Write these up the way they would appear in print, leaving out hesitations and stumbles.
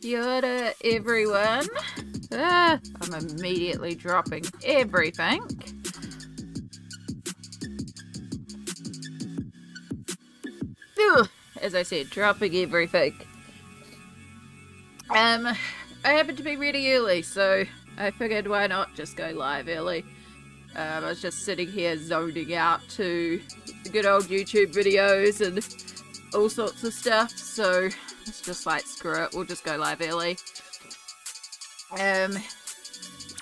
Yoda, everyone. I'm immediately dropping everything. Ugh, as I said, dropping everything. I happened to be really early, so I figured why not just go live early. I was just sitting here zoning out to good old YouTube videos and all sorts of stuff, so it's just like, screw it, we'll just go live early.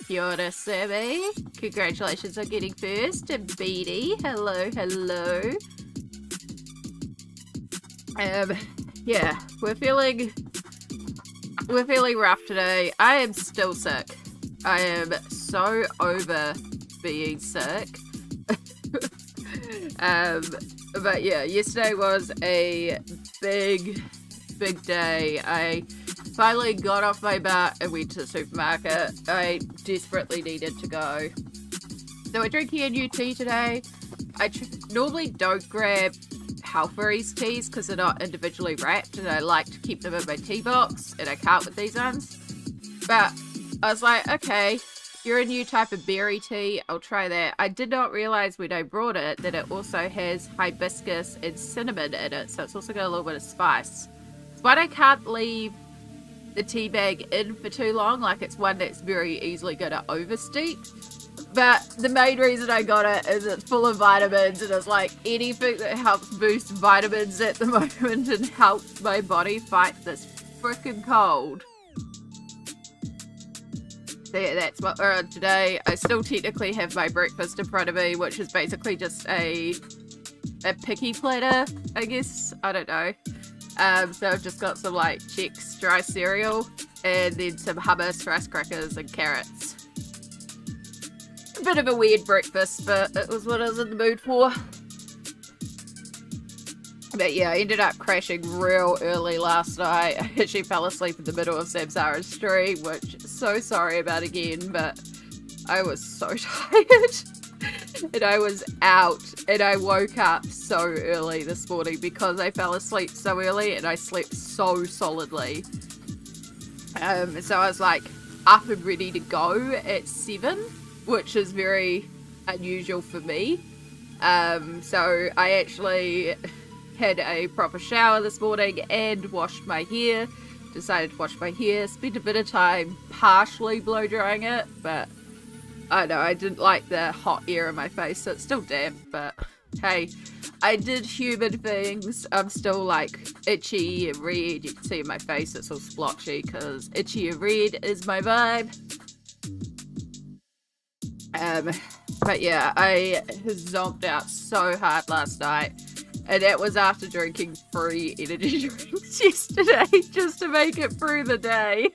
Kia ora, Sammy. Congratulations on getting first. And Beatty, hello, hello. Yeah, we're feeling rough today. I am still sick. I am so over being sick. But yeah, yesterday was a big day. I finally got off my butt and went to the supermarket. I desperately needed to go. So we're drinking a new tea today. I normally don't grab Halfery's teas because they're not individually wrapped, and I like to keep them in my tea box, and I can't with these ones. But I was like, okay, you're a new type of berry tea, I'll try that. I did not realize when I brought it that it also has hibiscus and cinnamon in it, so it's also got a little bit of spice. But I can't leave the tea bag in for too long, like it's one that's very easily going to oversteep. But the main reason I got it is it's full of vitamins, and it's like anything that helps boost vitamins at the moment and helps my body fight this freaking cold. So yeah, that's what we're on today. I still technically have my breakfast in front of me, which is basically just a picky platter, I guess. I don't know. So I've just got some like Chex dry cereal and then some hummus, rice crackers and carrots. A bit of a weird breakfast, but it was what I was in the mood for. But yeah, I ended up crashing real early last night. I actually fell asleep in the middle of Samsara's stream, which so sorry about again, but I was so tired. And I was out, and I woke up so early this morning because I fell asleep so early and I slept so solidly. So I was like up and ready to go at 7, which is very unusual for me. So I actually had a proper shower this morning and washed my hair. Decided to wash my hair, spent a bit of time partially blow drying it, but I know, I didn't like the hot air in my face, so it's still damp, but hey, I did human things. I'm still like itchy and red. You can see in my face it's all splotchy because itchy and red is my vibe. But yeah, I zonked out so hard last night, and that was after drinking 3 energy drinks yesterday just to make it through the day.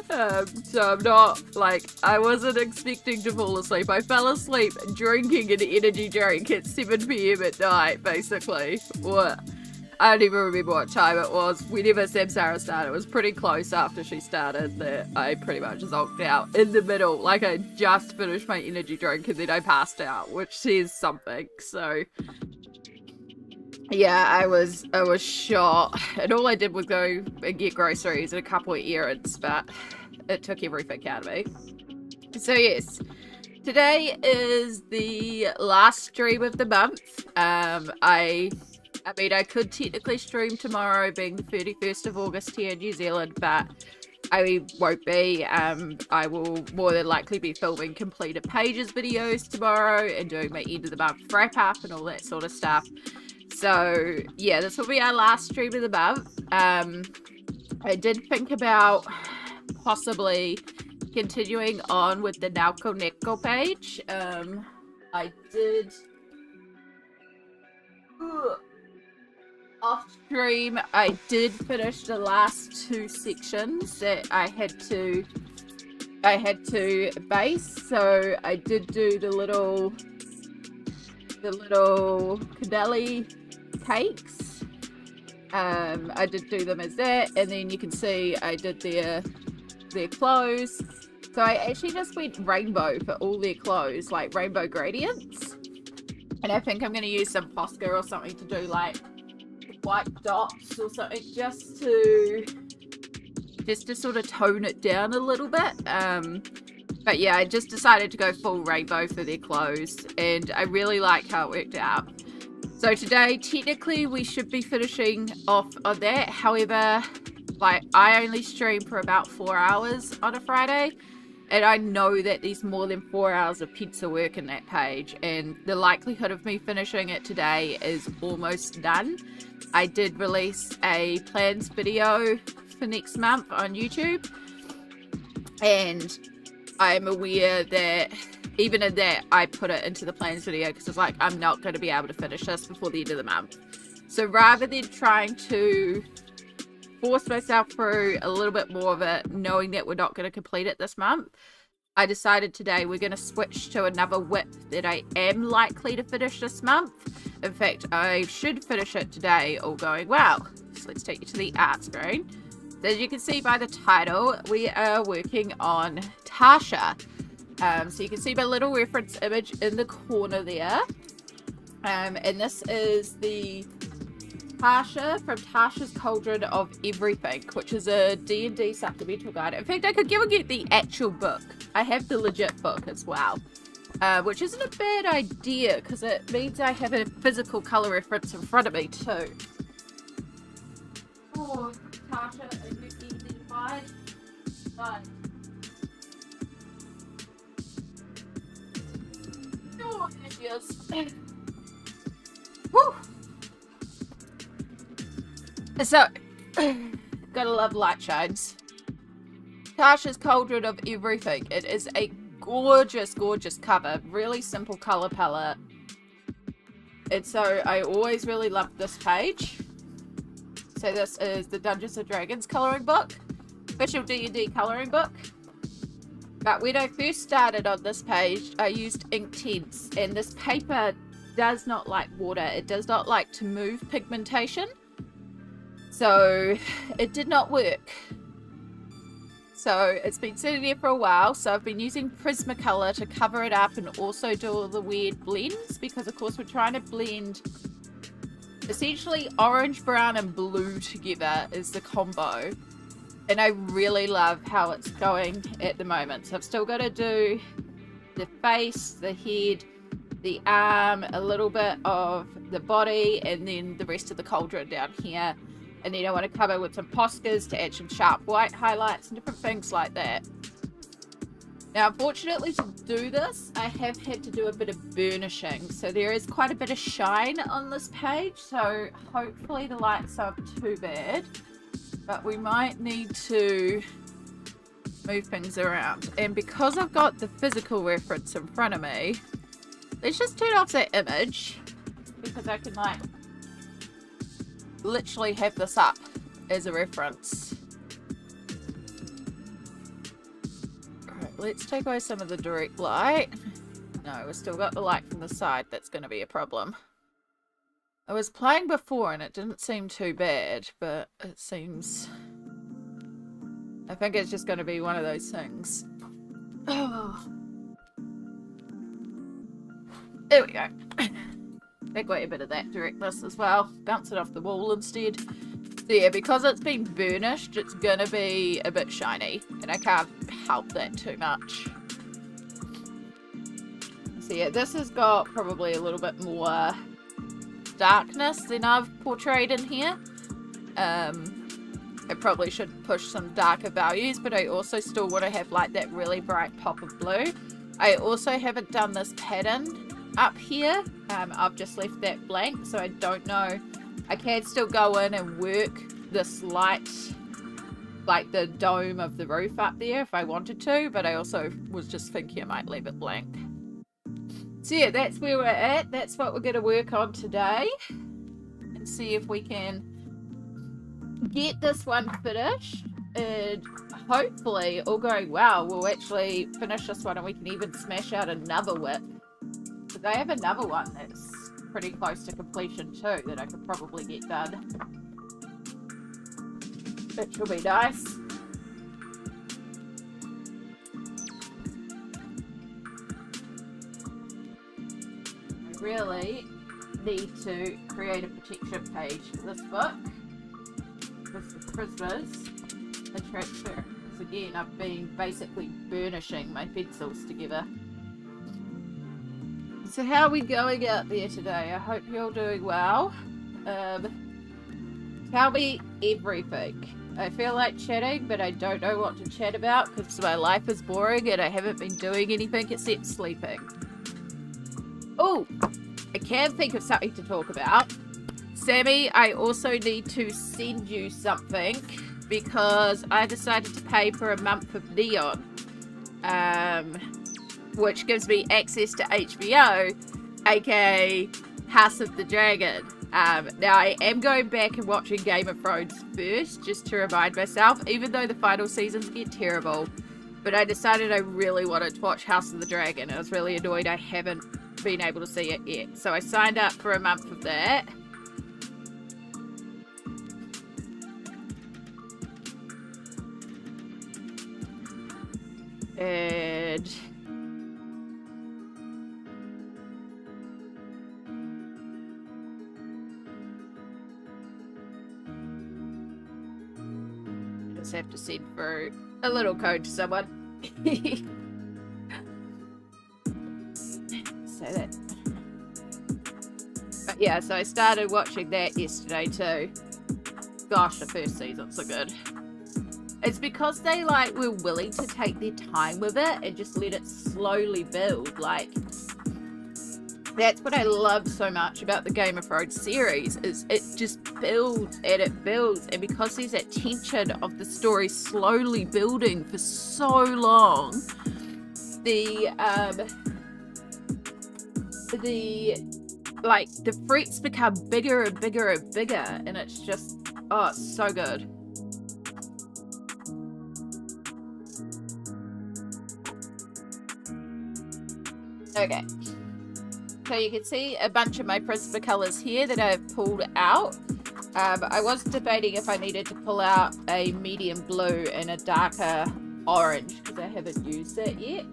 So I'm not, like, I wasn't expecting to fall asleep. I fell asleep drinking an energy drink at 7 PM at night, basically. What? I don't even remember what time it was. Whenever Samsara started, it was pretty close after she started that I pretty much zonked out in the middle. Like, I just finished my energy drink and then I passed out, which says something, so... Yeah, I was shot, and all I did was go and get groceries and a couple of errands, but it took everything out of me. So yes, today is the last stream of the month. I mean, I could technically stream tomorrow, being the 31st of August here in New Zealand, but I won't be. I will more than likely be filming completed pages videos tomorrow and doing my end of the month wrap up and all that sort of stuff. So yeah, this will be our last stream of the month. I did think about possibly continuing on with the Nauko Neko page. I did off stream. I did finish the last 2 sections that I had to base. So I did do the little Cadeli cakes. I did do them as that, and then you can see I did their clothes. So I actually just went rainbow for all their clothes, like rainbow gradients. And I think I'm going to use some Posca or something to do like white dots or something, just to just to sort of tone it down a little bit. But yeah, I just decided to go full rainbow for their clothes, and I really like how it worked out. So today, technically, we should be finishing off on that. However, like, I only stream for about 4 hours on a Friday, and I know that there's more than 4 hours of pencil work in that page, and the likelihood of me finishing it today is almost done. I did release a plans video for next month on YouTube, and I'm aware that even in that I put it into the plans video because it's like, I'm not going to be able to finish this before the end of the month. So rather than trying to force myself through a little bit more of it, knowing that we're not going to complete it this month, I decided today we're going to switch to another WIP that I am likely to finish this month. In fact, I should finish it today, all going well. So let's take you to the art screen. So as you can see by the title, we are working on Tasha. So you can see my little reference image in the corner there. And this is the Tasha from Tasha's Cauldron of Everything, which is a D&D supplemental guide. In fact, I could go and get the actual book. I have the legit book as well, which isn't a bad idea because it means I have a physical color reference in front of me too. Oh, Tasha, are you identified? But oh, there she is. Woo! So, gotta love light shines. Tasha's Cauldron of Everything. It is a gorgeous, gorgeous cover. Really simple color palette. And so I always really loved this page. So this is the Dungeons & Dragons coloring book. Official D&D coloring book. But when I first started on this page, I used Inktense. And this paper does not like water. It does not like to move pigmentation. So it did not work. So it's been sitting there for a while. So I've been using Prismacolor to cover it up and also do all the weird blends. Because of course we're trying to blend essentially orange, brown and blue together is the combo. And I really love how it's going at the moment. So I've still got to do the face, the head, the arm, a little bit of the body, and then the rest of the cauldron down here. And then I want to cover with some Poscas to add some sharp white highlights and different things like that. Now, unfortunately, to do this, I have had to do a bit of burnishing. So there is quite a bit of shine on this page. So hopefully the lights aren't too bad. But we might need to move things around. And because I've got the physical reference in front of me, let's just turn off that image. Because I can, like, literally have this up as a reference. Alright, let's take away some of the direct light. No, we've still got the light from the side. That's going to be a problem. I was playing before and it didn't seem too bad, but it seems... I think it's just going to be one of those things. Oh. There we go. Take away a bit of that directness as well. Bounce it off the wall instead. So yeah, because it's been burnished, it's going to be a bit shiny. And I can't help that too much. So yeah, this has got probably a little bit more darkness than I've portrayed in here. I probably should push some darker values, but I also still want to have like that really bright pop of blue. I also haven't done this pattern up here. I've just left that blank, so I don't know. I can still go in and work this light, like the dome of the roof up there if I wanted to, but I also was just thinking I might leave it blank. So yeah, that's where we're at. That's what we're going to work on today and see if we can get this one finished, and hopefully, all going well, we'll actually finish this one and we can even smash out another WIP. Because I have another one that's pretty close to completion too that I could probably get done, which will be nice. I really need to create a protection page for this book. With the Christmas. a transfer. Because again, I've been basically burnishing my pencils together. So how are we going out there today? I hope you're doing well. Tell me everything. I feel like chatting, but I don't know what to chat about because my life is boring and I haven't been doing anything except sleeping. Oh, I can think of something to talk about. Sammy, I also need to send you something because I decided to pay for a month of Neon, which gives me access to HBO, aka House of the Dragon. Now, I am going back and watching Game of Thrones first, just to remind myself, even though the final seasons get terrible. But I decided I really wanted to watch House of the Dragon. I was really annoyed I haven't been able to see it yet. So I signed up for a month of that. And just have to send for a little code to someone. So that. But yeah, so I started watching that yesterday too. Gosh, the first season's so good. It's because they were willing to take their time with it and just let it slowly build. That's what I love so much about the Game of Thrones series, is it just builds and it builds, and because there's that tension of the story slowly building for so long, the threats become bigger and bigger and bigger, and it's just, oh, it's so good. Okay, so you can see a bunch of my Prismacolors here that I've pulled out. I was debating if I needed to pull out a medium blue and a darker orange because I haven't used it yet.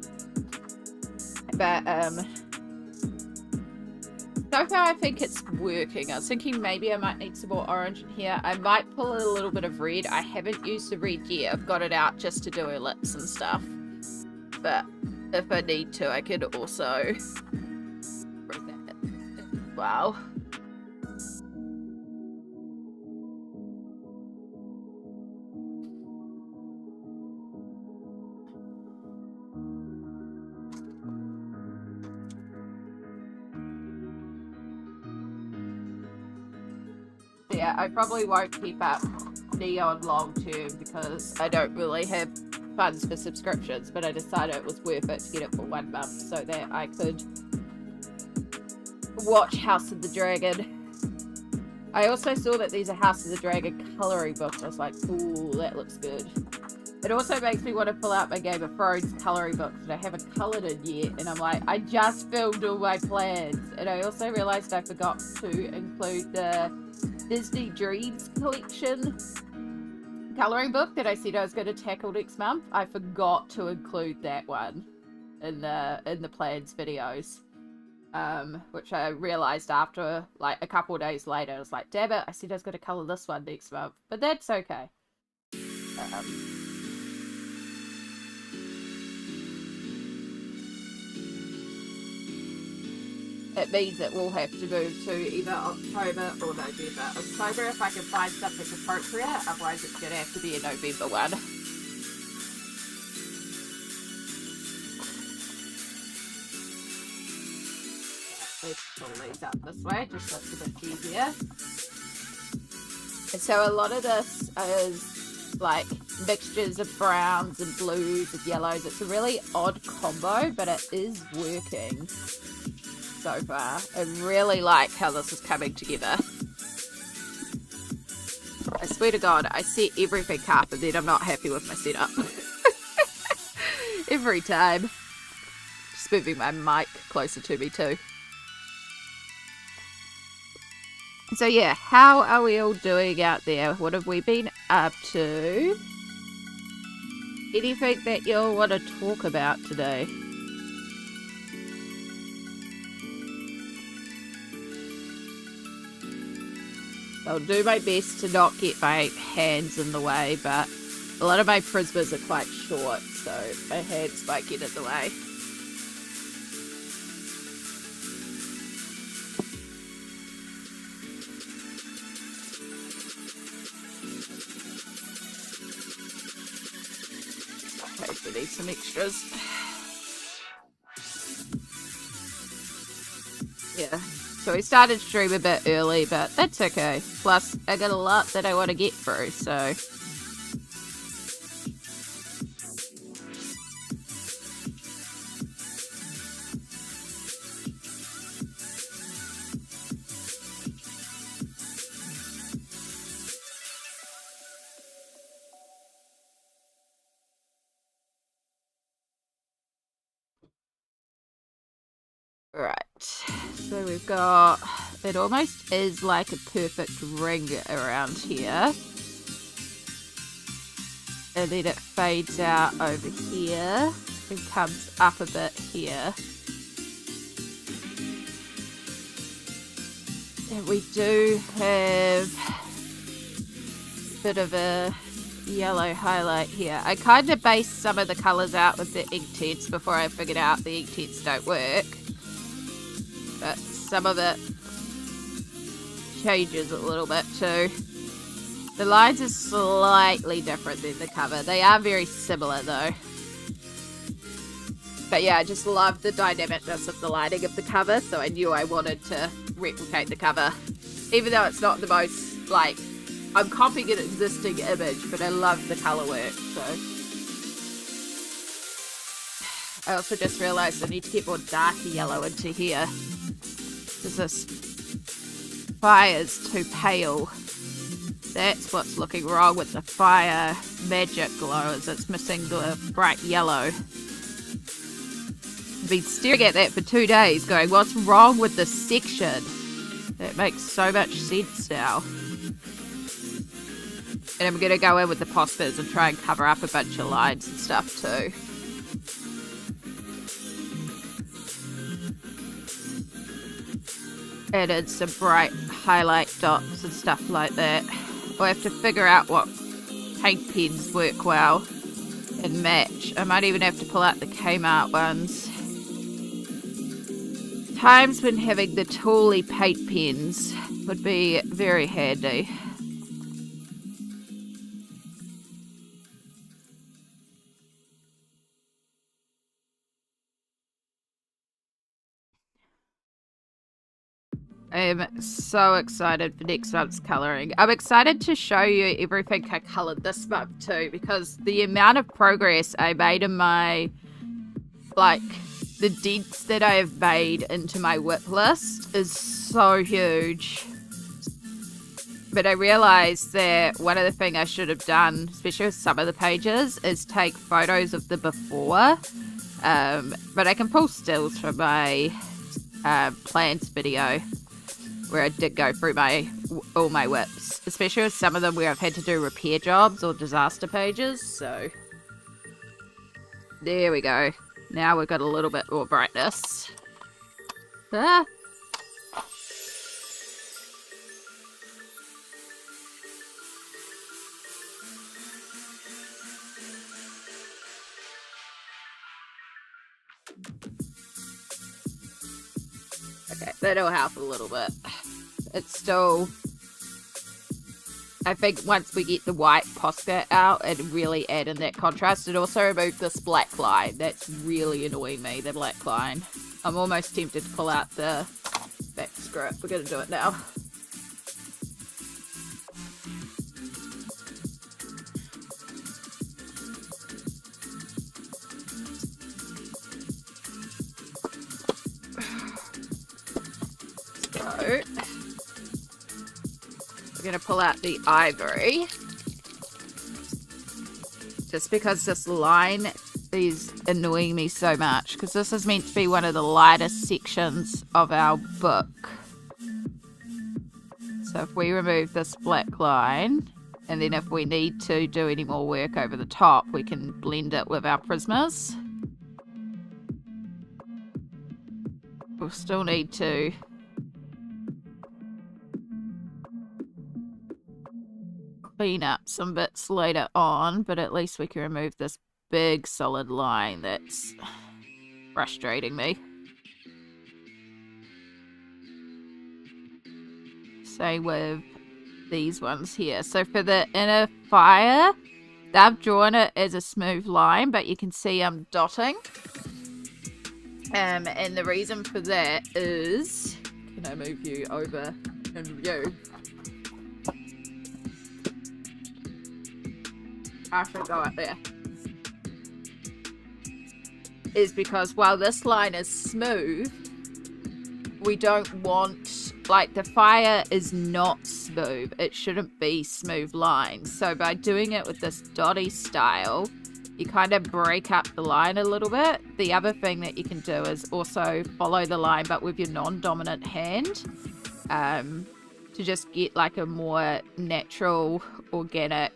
But so far I think it's working. I was thinking maybe I might need some more orange in here. I might pull a little bit of red. I haven't used the red yet. I've got it out just to do her lips and stuff. But if I need to, I could also bring that in as well. Yeah, I probably won't keep up Neon long term because I don't really have funds for subscriptions, but I decided it was worth it to get it for 1 month so that I could watch House of the Dragon. I also saw that there's a House of the Dragon coloring book, and I was like, ooh, that looks good. It also makes me want to pull out my Game of Thrones coloring book that I haven't coloured in yet, and I'm like, I just filmed all my plans. And I also realised I forgot to include the Disney Dreams collection coloring book that I said I was going to tackle next month. I forgot to include that one in the plans videos, which I realized after a couple of days later. I was like, damn it, I said I was going to color this one next month, but that's okay. It means it will have to move to either October or November. October if I can find something appropriate, otherwise it's going to have to be a November one. Let's pull these up this way, just so it's a bit easier. And so a lot of this is mixtures of browns and blues and yellows. It's a really odd combo, but it is working so far. I really like how this is coming together. I swear to God, I set everything up and then I'm not happy with my setup. Every time. Just moving my mic closer to me too. So yeah, how are we all doing out there? What have we been up to? Anything that you'll want to talk about today? I'll do my best to not get my hands in the way, but A lot of my Prismas are quite short, so my hands might get in the way. Okay, we need some extras. Yeah, so we started stream a bit early, but that's okay. Plus, I got a lot that I want to get through, so... Right, so we've got, it almost is like a perfect ring around here. And then it fades out over here and comes up a bit here. And we do have a bit of a yellow highlight here. I kind of based some of the colours out with the ink tints before I figured out the ink tints don't work. But some of it changes a little bit too. The lines are slightly different than the cover. They are very similar though. But yeah, I just love the dynamicness of the lighting of the cover, so I knew I wanted to replicate the cover. Even though it's not the most, like, I'm copying an existing image, but I love the colour work, so. I also just realised I need to get more darker yellow into here. Because this fire's too pale. That's what's looking wrong with the fire magic glow, is it's missing the bright yellow. I've been staring at that for 2 days going, what's wrong with this section? That makes so much sense now. And I'm going to go in with the phosphors and try and cover up a bunch of lines and stuff too. Added some bright highlight dots and stuff like that. I'll have to figure out what paint pens work well and match. I might even have to pull out the Kmart ones. Times when having the Tooly paint pens would be very handy. I am so excited for next month's colouring. I'm excited to show you everything I coloured this month too, because the amount of progress I made in my, like, the dents that I have made into my WIP list is so huge. But I realised that one of the things I should have done, especially with some of the pages, is take photos of the before. But I can pull stills from my plans video, where I did go through all my WIPs, especially with some of them where I've had to do repair jobs or disaster pages, so there we go. Now we've got a little bit more brightness. Ah. Okay, that'll help a little bit. It's still... I think once we get the white Posca out and really add in that contrast, it also removed this black line. That's really annoying me, the black line. I'm almost tempted to pull out the back script. We're going to do it now. So, we're going to pull out the ivory. Just because this line is annoying me so much. Because this is meant to be one of the lightest sections of our book. So if we remove this black line, and then if we need to do any more work over the top, we can blend it with our Prismas. We'll still need to clean up some bits later on, but at least we can remove this big solid line that's frustrating me. Same with these ones here. So for the inner fire, I've drawn it as a smooth line, but you can see I'm dotting. And the reason for that is... Can I move you over and view? I should go up there. Is because while this line is smooth, we don't want, like, the fire is not smooth. It shouldn't be smooth lines. So by doing it with this dotty style, you kind of break up the line a little bit. The other thing that you can do is also follow the line, but with your non-dominant hand, to just get like a more natural, organic,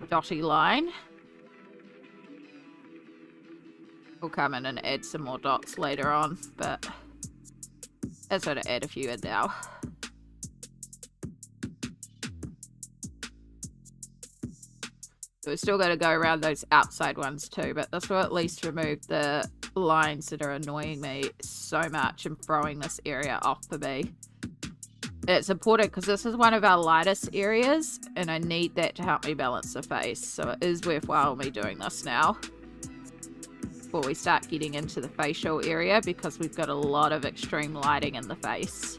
dotty line. We'll come in and add some more dots later on, but let's sort of add a few in now. So we've still got to go around those outside ones too, but this will at least remove the lines that are annoying me so much and throwing this area off for me. And it's important because this is one of our lightest areas and I need that to help me balance the face. So it is worthwhile me doing this now before we start getting into the facial area, because we've got a lot of extreme lighting in the face.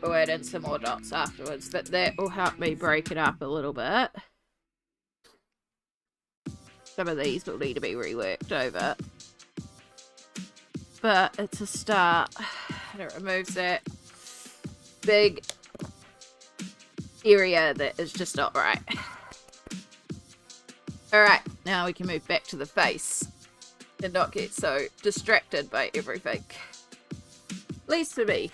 We'll add in some more dots afterwards, but that will help me break it up a little bit. Some of these will need to be reworked over, but it's a start. And it removes that big area that is just not right. Alright, now we can move back to the face and not get so distracted by everything. At least for me.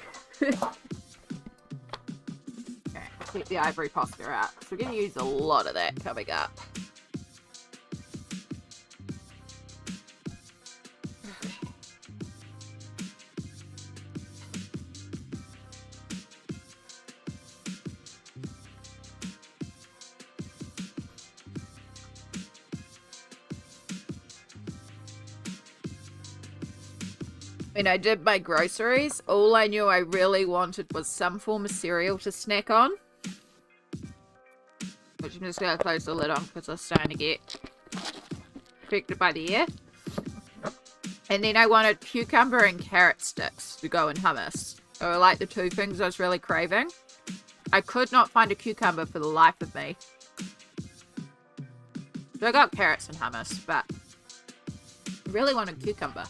Keep the ivory posture out. So we're going to use a lot of that coming up. When I did my groceries, all I knew I really wanted was some form of cereal to snack on. Which I'm just going to close the lid on because I'm starting to get affected by the air. And then I wanted cucumber and carrot sticks to go in hummus. They were like the two things I was really craving. I could not find a cucumber for the life of me. So I got carrots and hummus, but I really wanted cucumber.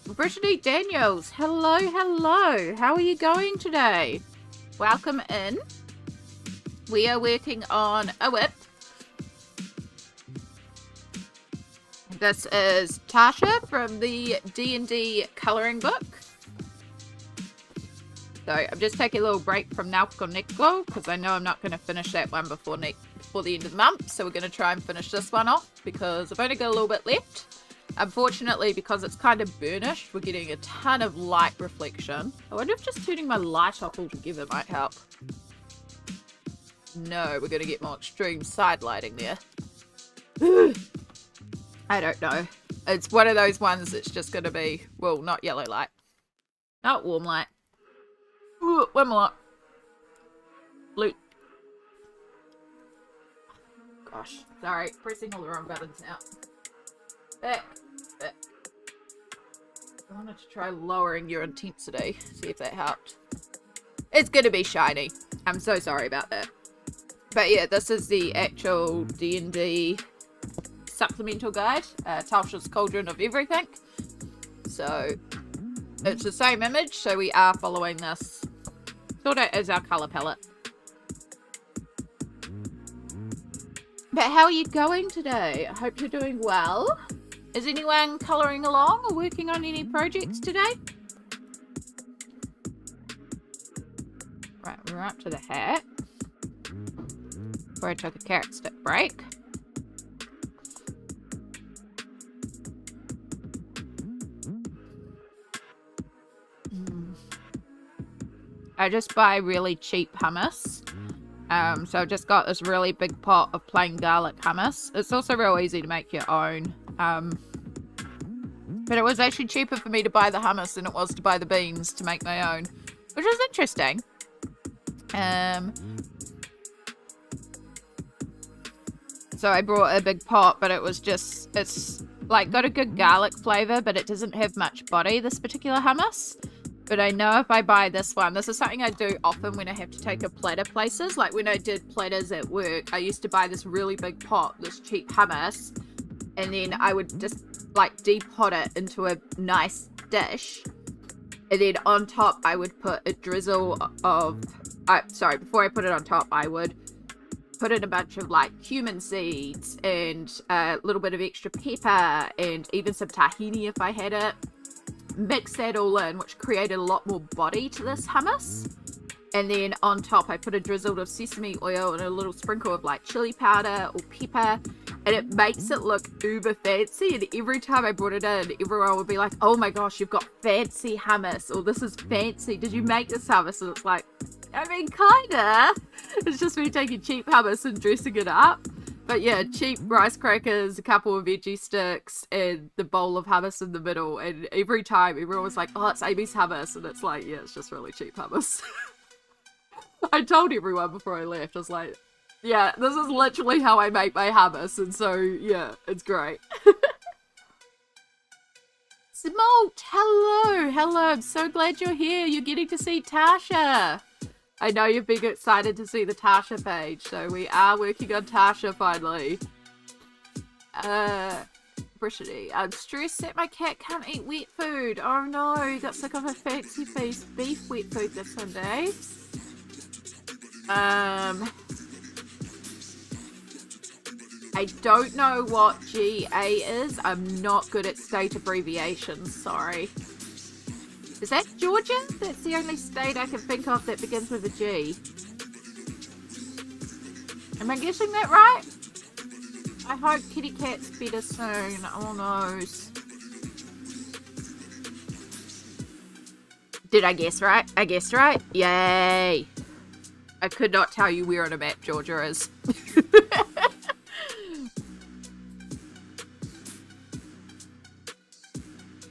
Brittany Daniels, hello, hello. How are you going today? Welcome in. We are working on a WIP. This is Tasha from the D&D Coloring Book. So I'm just taking a little break from Nautical Neclo because I know I'm not going to finish that one before the end of the month. So we're going to try and finish this one off because I've only got a little bit left. Unfortunately, because it's kind of burnished, we're getting a ton of light reflection. I wonder if just turning my light off altogether might help. No, we're going to get more extreme side lighting there. I don't know. It's one of those ones that's just going to be, well, not yellow light. Not warm light. Ooh, one more. Blue. Gosh, sorry. Pressing all the wrong buttons now. Back. I wanted to try lowering your intensity. See if that helped. It's going to be shiny. I'm so sorry about that. But yeah, this is the actual D&D supplemental guide. Tasha's Cauldron of Everything. So, it's the same image, so we are following this sort of as our colour palette. But how are you going today? I hope you're doing well. Is anyone colouring along or working on any projects today? Right, we're up to the hat. Before I took a carrot stick break. I just buy really cheap hummus. So I've just got this really big pot of plain garlic hummus. It's also real easy to make your own. But it was actually cheaper for me to buy the hummus than it was to buy the beans to make my own, which is interesting. So I brought a big pot, but it's like got a good garlic flavor, but it doesn't have much body, this particular hummus. But I know if I buy this one, this is something I do often when I have to take a platter places. Like when I did platters at work, I used to buy this really big pot, this cheap hummus, and then I would just like depot it into a nice dish. And then on top, I would put a drizzle of, before I put it on top, I would put in a bunch of like cumin seeds and a little bit of extra pepper and even some tahini if I had it. Mix that all in, which created a lot more body to this hummus. And then on top I put a drizzle of sesame oil and a little sprinkle of like chili powder or pepper, and it makes it look uber fancy. And every time I brought it in, everyone would be like, oh my gosh, you've got fancy hummus, or this is fancy, did you make this hummus? And it's like, I mean, kinda. It's just me taking cheap hummus and dressing it up. But yeah, cheap rice crackers, a couple of veggie sticks, and the bowl of hummus in the middle. And every time, everyone was like, oh, it's Amy's hummus. And it's like, yeah, it's just really cheap hummus. I told everyone before I left, I was like, yeah, this is literally how I make my hummus. And so, yeah, it's great. Smolt, hello, I'm so glad you're here. You're getting to see Tasha. I know you've been excited to see the Tasha page, so we are working on Tasha finally. Brittany, I'm stressed that my cat can't eat wet food. Oh no, he got sick of a fancy feast beef wet food this Sunday. I don't know what GA is. I'm not good at state abbreviations, sorry. Is that Georgia? That's the only state I can think of that begins with a G. Am I guessing that right? I hope kitty cat's better soon. Oh no. Did I guess right? I guessed right? Yay! I could not tell you where on a map Georgia is.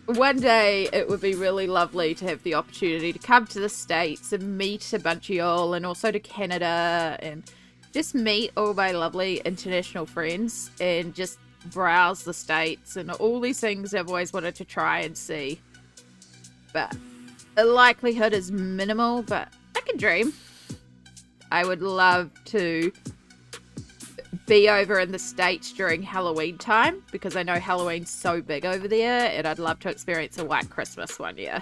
One day it would be really lovely to have the opportunity to come to the States and meet a bunch of y'all, and also to Canada, and just meet all my lovely international friends and just browse the States and all these things I've always wanted to try and see. But the likelihood is minimal, but I can dream. I would love to be over in the States during Halloween time, because I know Halloween's so big over there, and I'd love to experience a white Christmas one year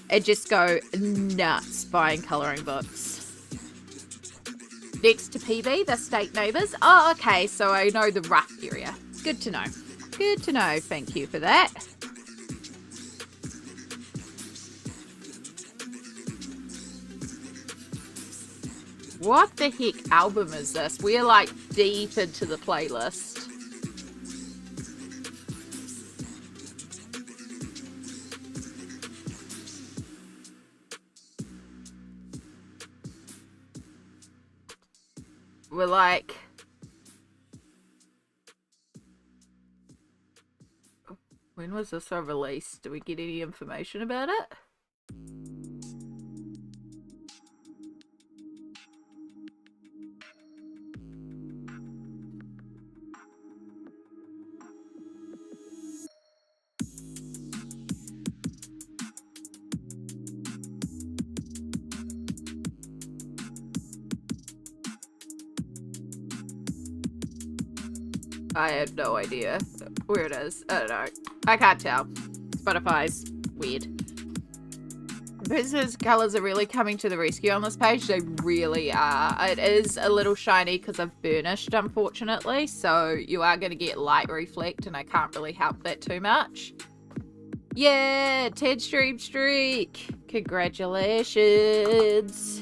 and just go nuts buying colouring books. Next to PB, the state neighbours. Oh, okay, so I know the rough area. Good to know. Good to know. Thank you for that. What the heck album is this? We're like deep into the playlist. We're like... When was this released? Do we get any information about it? I have no idea where it is. I don't know. I can't tell. Spotify's weird. Prisma's colours are really coming to the rescue on this page. They really are. It is a little shiny because I've burnished, unfortunately. So you are going to get light reflect, and I can't really help that too much. Yeah, 10 stream streak. Congratulations.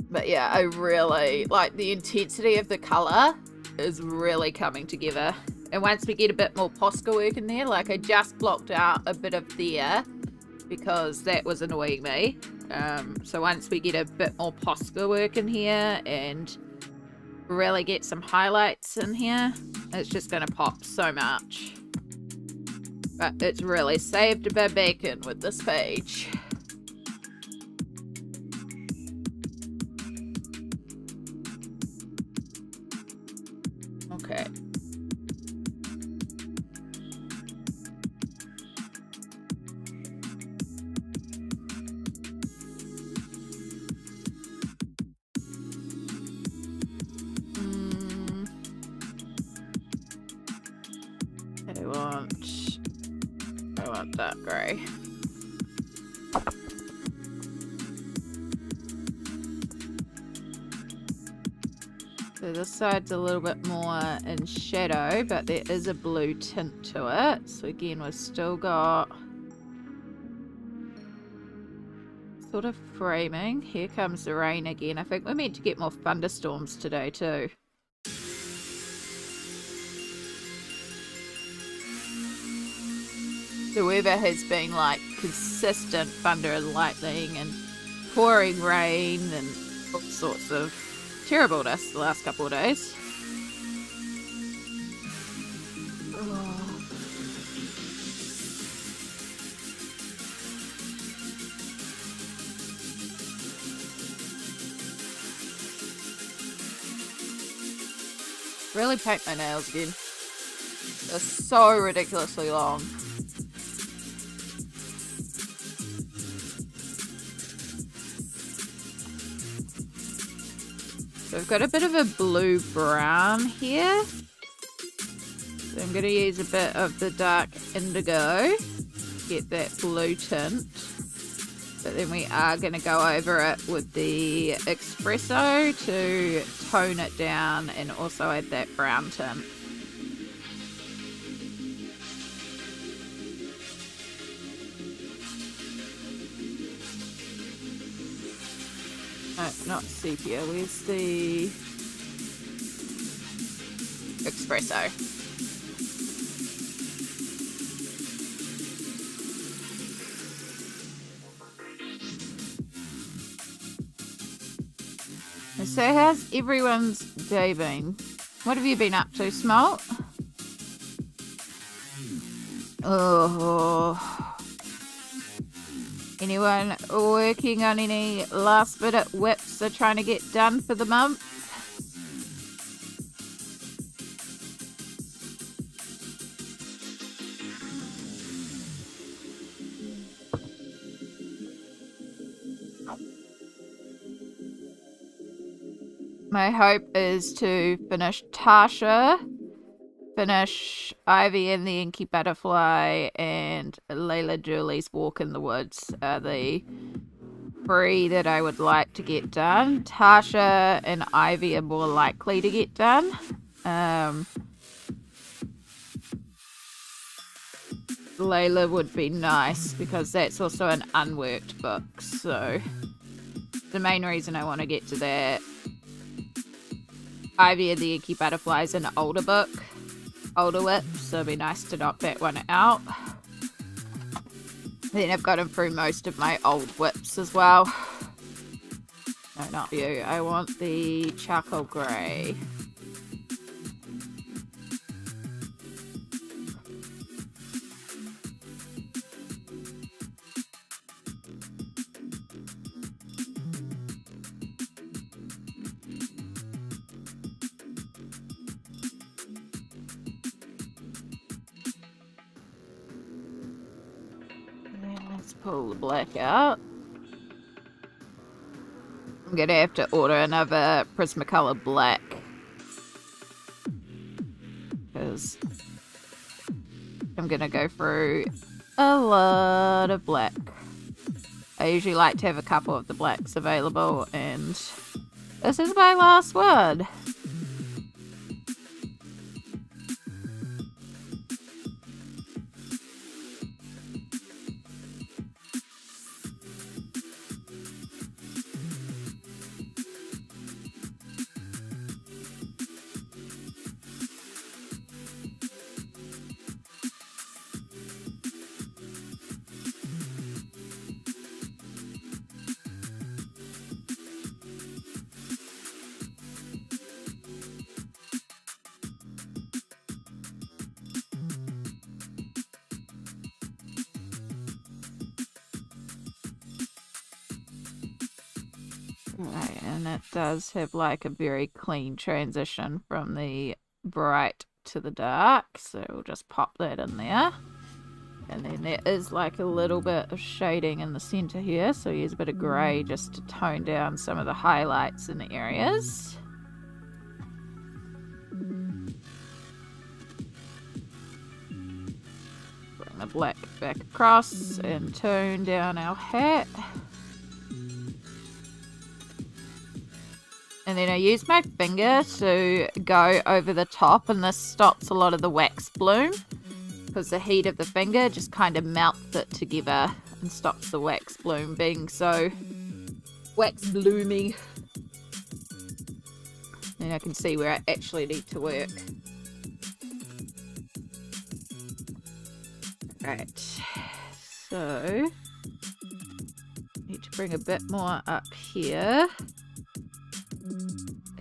But yeah, I really like the intensity of the colour is really coming together. And once we get a bit more Posca work in there, like I just blocked out a bit of there because that was annoying me. So once we get a bit more Posca work in here and really get some highlights in here, it's just going to pop so much. But it's really saved a bit bacon with this page. Okay. I want that grey. So this side's a little bit more in shadow, but there is a blue tint to it. So again, we've still got sort of framing. Here comes the rain again. I think we're meant to get more thunderstorms today too. The weather has been like consistent thunder and lightning and pouring rain and all sorts of terribleness the last couple of days. Oh. Really paint my nails again. They're so ridiculously long. So I've got a bit of a blue brown here. So I'm going to use a bit of the dark indigo to get that blue tint. But then we are going to go over it with the espresso to tone it down and also add that brown tint. No, not sepia. Where's the espresso? So how's everyone's day been? What have you been up to, Smalt? Oh. Anyone working on any last minute WIPS they're trying to get done for the month? My hope is to finish Tasha, finish Ivy and the Inky Butterfly, and Layla Julie's Walk in the Woods are the 3 that I would like to get done. Tasha and Ivy are more likely to get done. Layla would be nice because that's also an unworked book. So the main reason I want to get to that. Ivy and the Inky Butterfly is an older book. Older WIPS, so it'd be nice to knock that one out. Then I've gotten through most of my old WIPS as well. No, not you. I want the charcoal grey. Pull the black out. I'm gonna have to order another Prismacolor black because I'm gonna go through a lot of black. I usually like to have a couple of the blacks available, and this is my last one. Right, and it does have like a very clean transition from the bright to the dark, so we'll just pop that in there. And then there is like a little bit of shading in the center here, so use a bit of grey just to tone down some of the highlights in the areas. Bring the black back across and tone down our hat. And then I use my finger to go over the top, and this stops a lot of the wax bloom because the heat of the finger just kind of melts it together and stops the wax bloom being so wax bloomy. And I can see where I actually need to work. Right, so need to bring a bit more up here.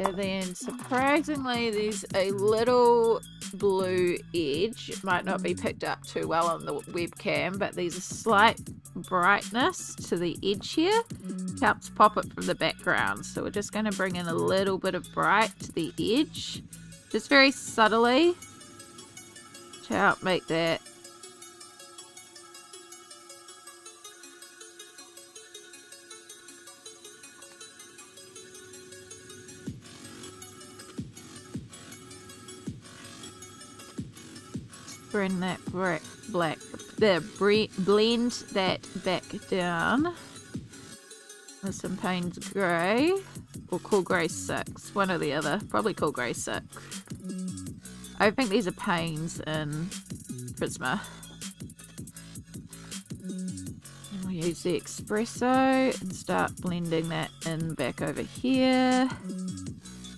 And then surprisingly there's a little blue edge. It might not be picked up too well on the webcam, but there's a slight brightness to the edge here. Helps pop it from the background. So we're just going to bring in a little bit of bright to the edge, just very subtly, to help make that bring that black blend that back down with some Payne's Grey or Cool Grey 6, one or the other, probably Cool Grey 6. I think these are Payne's in Prisma. And we'll use the espresso and start blending that in back over here.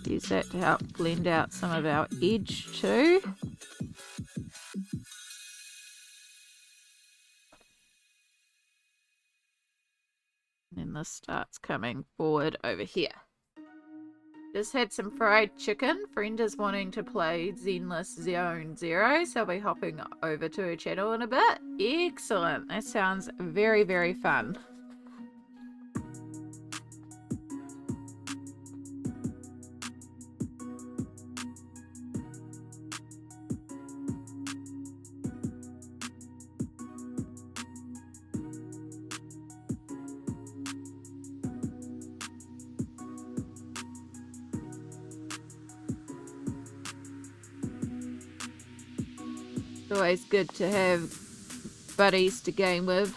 Use that to help blend out some of our edge too. And this starts coming forward over here. Just had some fried chicken. Friend is wanting to play Zenless Zone Zero, so I'll be hopping over to her channel in a bit. Excellent. That sounds very, very fun. It's always good to have buddies to game with.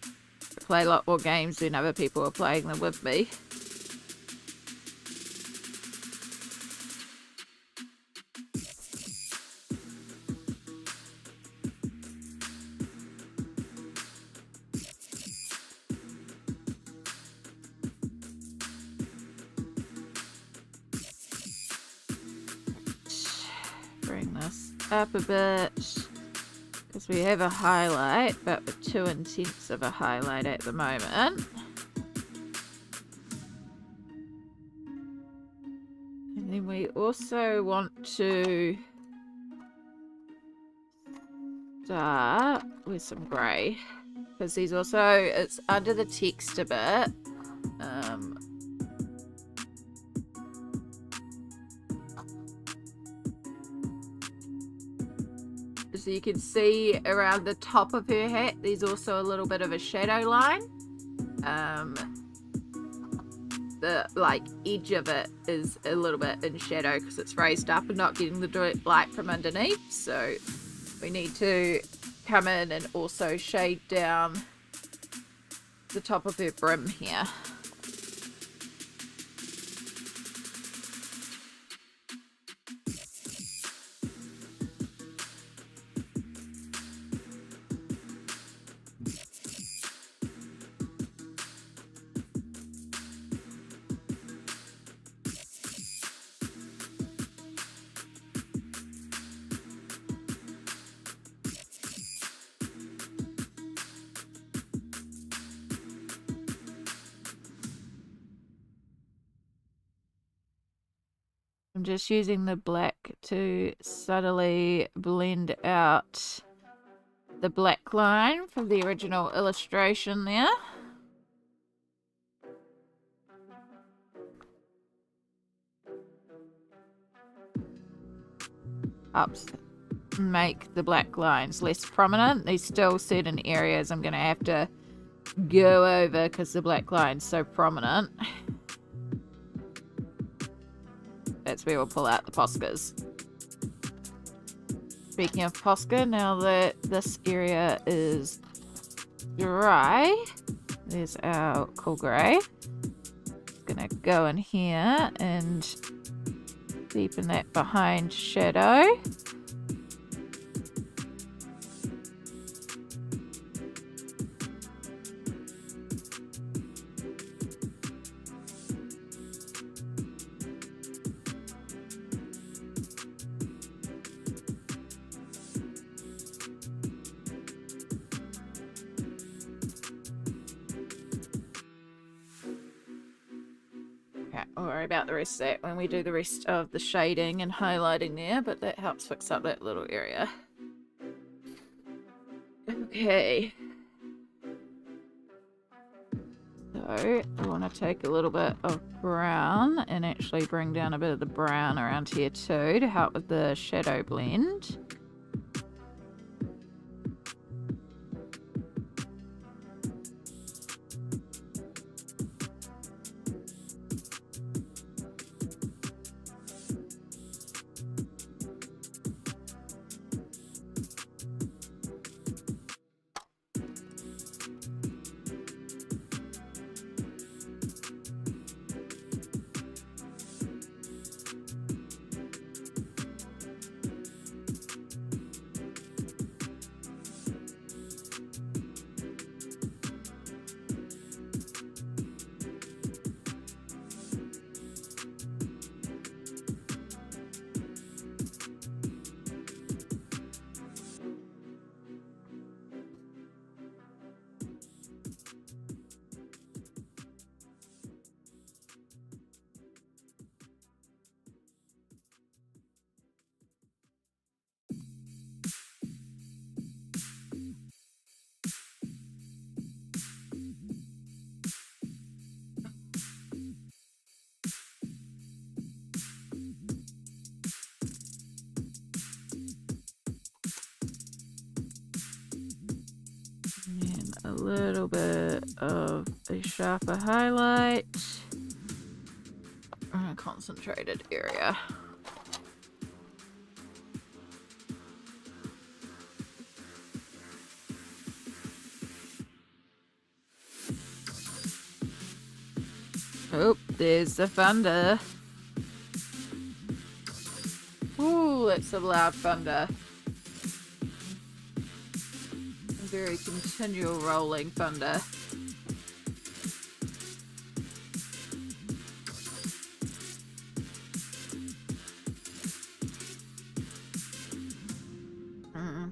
I play a lot more games when other people are playing them with me. Bring this up a bit because we have a highlight, but we're too intense of a highlight at the moment. And then we also want to start with some grey because these also, it's under the text a bit. So you can see around the top of her hat there's also a little bit of a shadow line. The like edge of it is a little bit in shadow because it's raised up and not getting the direct light from underneath, so we need to come in and also shade down the top of her brim here. I'm just using the black to subtly blend out the black line from the original illustration there. Helps make the black lines less prominent. There's still certain areas I'm going to have to go over because the black line's so prominent. That's where we'll pull out the Poscas. Speaking of Posca, now that this area is dry, there's our cool grey. Gonna go in here and deepen that behind shadow. I'll worry about the rest of that when we do the rest of the shading and highlighting there, but that helps fix up that little area. Okay. So I want to take a little bit of brown and actually bring down a bit of the brown around here too to help with the shadow blend. A little bit of a sharper highlight and a concentrated area. Oh, there's the thunder. Ooh, that's some loud thunder. Very continual rolling thunder.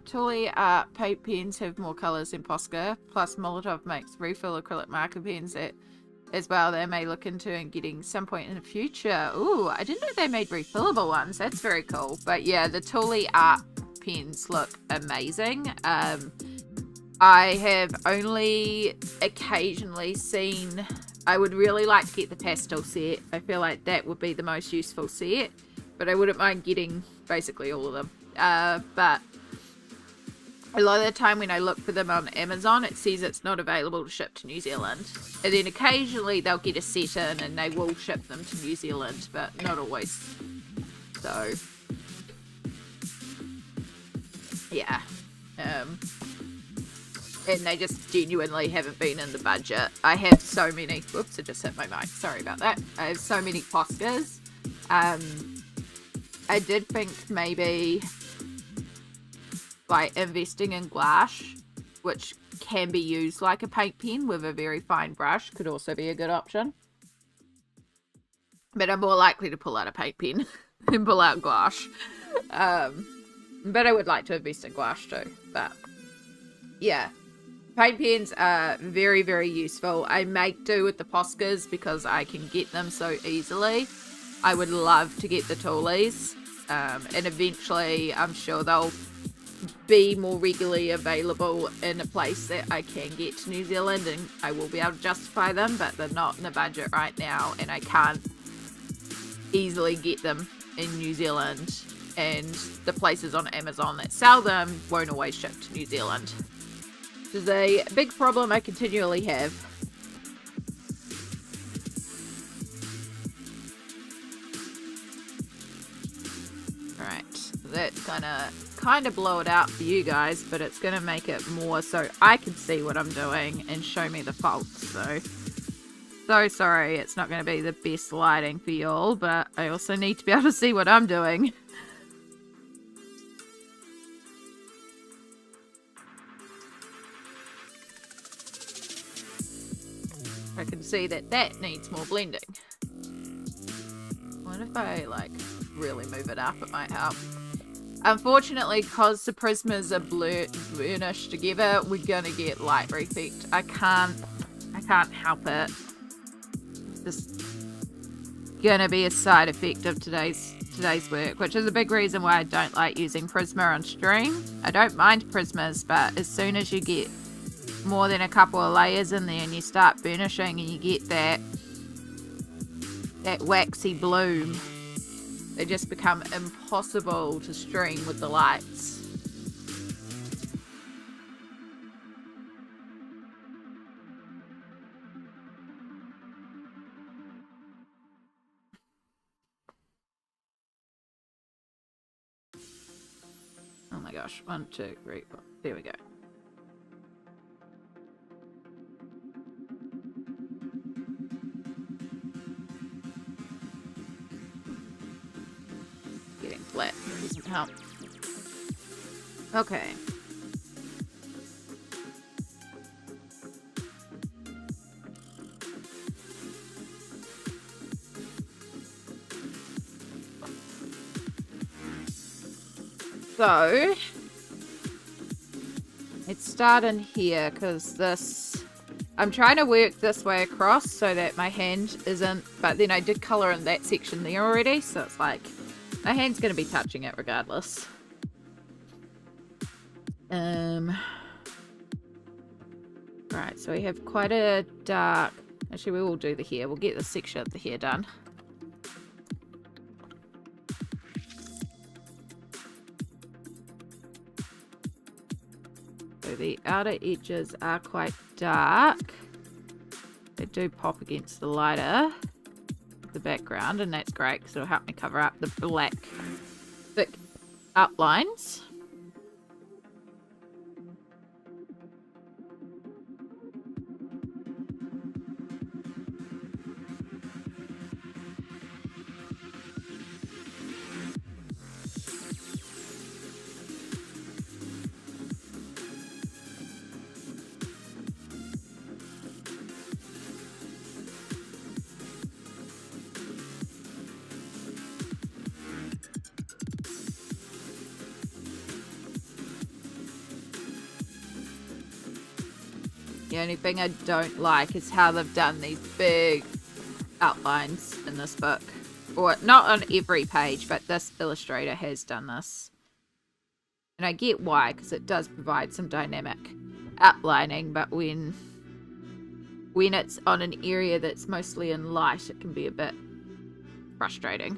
Tuli art paint pens have more colours than Posca, plus Molotov makes refill acrylic marker pens that as well they may look into and getting some point in the future. Ooh, I didn't know they made refillable ones. That's very cool. But yeah, the Tuli art pens look amazing. I have only occasionally seen, I would really like to get the pastel set. I feel like that would be the most useful set, but I wouldn't mind getting basically all of them. But a lot of the time when I look for them on Amazon, it says it's not available to ship to New Zealand. And then occasionally they'll get a set in and they will ship them to New Zealand, but not always. So, yeah. and they just genuinely haven't been in the budget. I have so many, whoops, I just hit my mic, sorry about that. I have so many Poscas. I did think maybe like investing in gouache, which can be used like a paint pen with a very fine brush, could also be a good option. But I'm more likely to pull out a paint pen than pull out gouache. But I would like to invest in gouache too. But yeah, paint pens are very, very useful. I make do with the Poscas because I can get them so easily. I would love to get the toolies. And eventually I'm sure they'll be more regularly available in a place that I can get to New Zealand, and I will be able to justify them, but they're not in the budget right now, and I can't easily get them in New Zealand, and the places on Amazon that sell them won't always ship to New Zealand, which is a big problem I continually have. Alright, that's gonna kind of blow it out for you guys, but it's gonna make it more so I can see what I'm doing and show me the faults. So sorry it's not going to be the best lighting for y'all, but I also need to be able to see what I'm doing. I can see that needs more blending. What if I like really move it up? It might help. Unfortunately, because the Prismas are burnished together, we're gonna get light effect. I can't help it. Just gonna be a side effect of today's work, which is a big reason why I don't like using Prisma on stream. I don't mind Prismas, but as soon as you get more than a couple of layers in there and you start burnishing and you get that waxy bloom, they just become impossible to stream with the lights. Oh my gosh, 1, 2, 3, 4. There we go. Getting flat doesn't help. Okay. So, let's start in here, because this, I'm trying to work this way across so that my hand isn't, but then I did colour in that section there already, so it's like, my hand's going to be touching it regardless. Right, so we have quite a dark, actually we will do the hair, we'll get this section of the hair done. So the outer edges are quite dark. They do pop against the lighter, the background, and that's great because it'll help me cover up the black, thick outlines. The only thing I don't like is how they've done these big outlines in this book. Or not on every page, but this illustrator has done this. And I get why, because it does provide some dynamic outlining, but when it's on an area that's mostly in light, it can be a bit frustrating.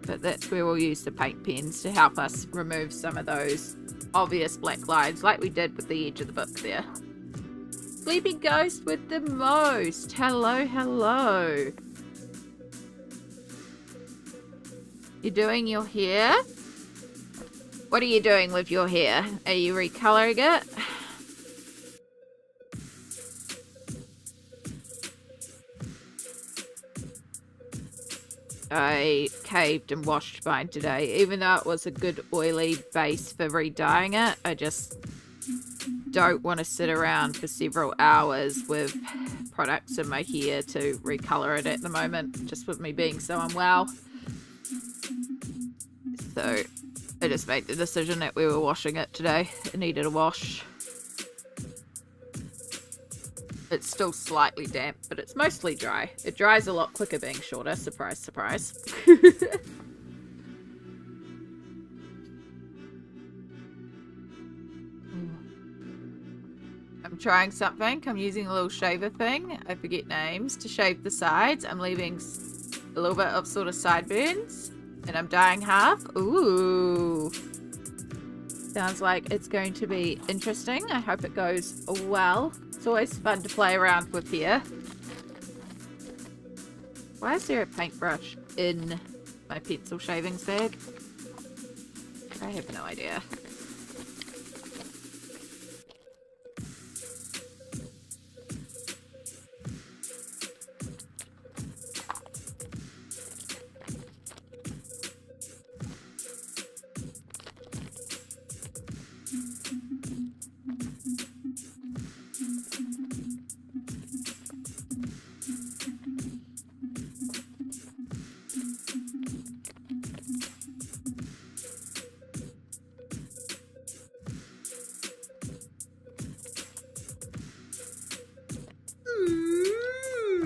But that's where we'll use the paint pens to help us remove some of those obvious black lines, like we did with the edge of the book there. Sleepy Ghost with the most. Hello, hello. You're doing your hair? What are you doing with your hair? Are you recoloring it? I caved and washed mine today. Even though it was a good oily base for re-dyeing it, I just don't want to sit around for several hours with products in my hair to recolor it at the moment, just with me being so unwell. So I just made the decision that we were washing it today. It needed a wash. It's still slightly damp, but it's mostly dry. It dries a lot quicker being shorter. Surprise, surprise. I'm trying something. I'm using a little shaver thing. I forget names to shave the sides. I'm leaving a little bit of sort of sideburns. And I'm dyeing half. Ooh. Sounds like it's going to be interesting. I hope it goes well. It's always fun to play around with here. Why is there a paintbrush in my pencil shavings bag? I have no idea.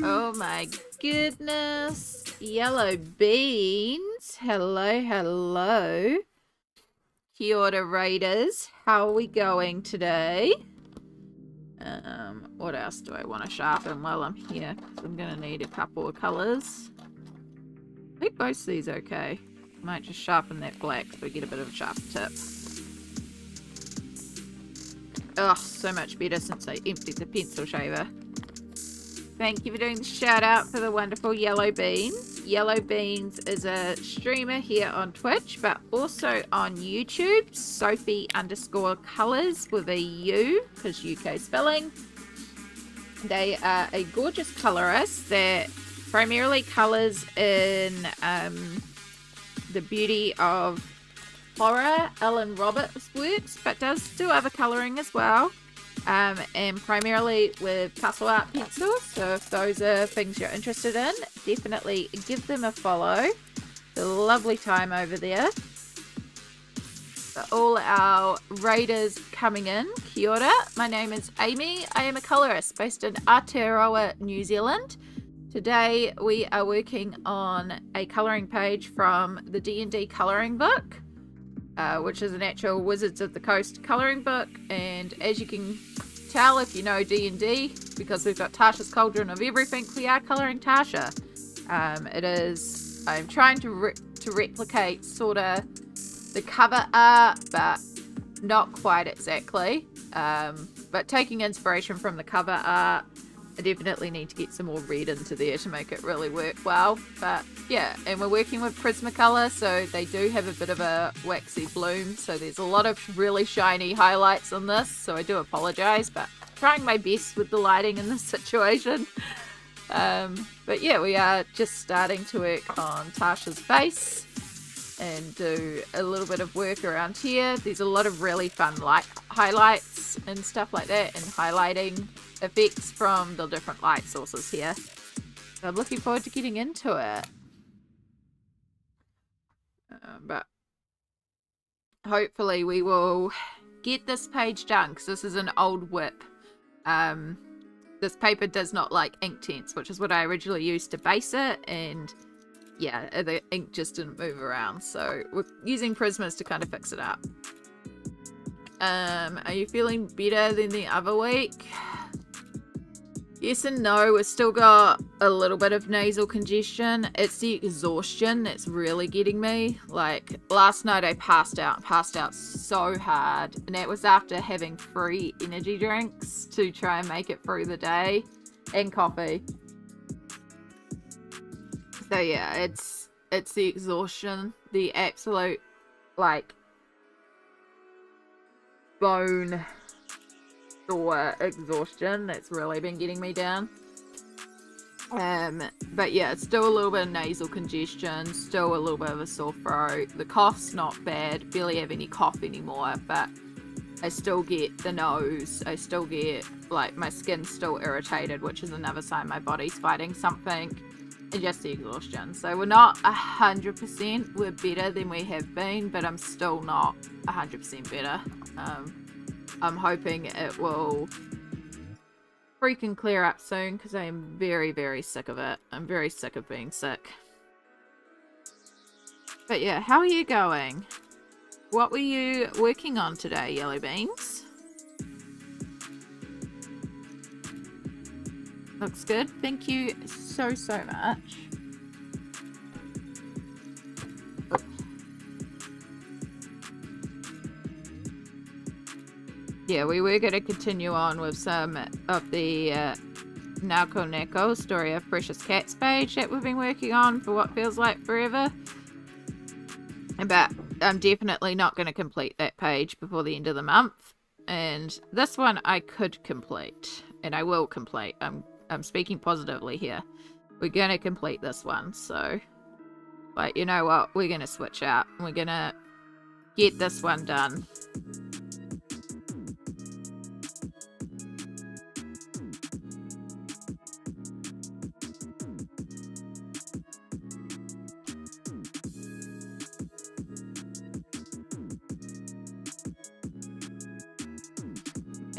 Oh my goodness. Yellow beans. Hello, hello. Kia ora, Raiders. How are we going today? What else do I want to sharpen while I'm here? I'm going to need a couple of colours. I think both of these are okay. Might just sharpen that black so we get a bit of a sharp tip. Oh, so much better since I emptied the pencil shaver. Thank you for doing the shout out for the wonderful Yellow Beans. Yellow Beans is a streamer here on Twitch, but also on YouTube. Sophie_Colours with a U, because UK spelling. They are a gorgeous colorist that primarily colours in the beauty of horror, Ellen Roberts works, but does do other colouring as well. And primarily with castle art pencils. So if those are things you're interested in, definitely give them a follow. It's a lovely time over there. For all our raiders coming in, kia ora. My name is Amy. I am a colorist based in Aotearoa, New Zealand. Today we are working on a colouring page from the D&D Coloring Book. Which is an actual Wizards of the Coast colouring book, and as you can tell if you know D&D, because we've got Tasha's Cauldron of Everything, we are colouring Tasha. I'm trying to replicate sort of the cover art, but not quite exactly, but taking inspiration from the cover art. I definitely need to get some more red into there to make it really work well. But yeah, and we're working with Prismacolor, so they do have a bit of a waxy bloom. So there's a lot of really shiny highlights on this. So I do apologize, but trying my best with the lighting in this situation. But yeah, we are just starting to work on Tasha's face and do a little bit of work around here. There's a lot of really fun light highlights and stuff like that, and highlighting effects from the different light sources here. So I'm looking forward to getting into it. But hopefully we will get this page done, because this is an old WIP. This paper does not like Inktense, which is what I originally used to base it, and yeah, the ink just didn't move around, so we're using Prismas to kind of fix it up. Are you feeling better than the other week? Yes and no. We've still got a little bit of nasal congestion. It's the exhaustion that's really getting me. Like last night I passed out so hard, and that was after having 3 energy drinks to try and make it through the day, and coffee. So yeah, it's the exhaustion, the absolute like bone sore exhaustion that's really been getting me down. But yeah, it's still a little bit of nasal congestion, still a little bit of a sore throat. The cough's not bad, barely have any cough anymore, but I still get the nose, I still get, like, my skin's still irritated, which is another sign my body's fighting something, and just the exhaustion. So we're not 100%, we're better than we have been, but I'm still not 100% better. I'm hoping it will freaking clear up soon, because I am very, very sick of it. I'm very sick of being sick. But yeah, how are you going? What were you working on today, Yellow Beans? Looks good. Thank you so, so much. Yeah, we were going to continue on with some of the Nako Neko Story of Precious Cats page that we've been working on for what feels like forever. But I'm definitely not going to complete that page before the end of the month. And this one I could complete, and I will complete. I'm speaking positively here. We're going to complete this one, so... But you know what? We're going to switch out. We're going to get this one done.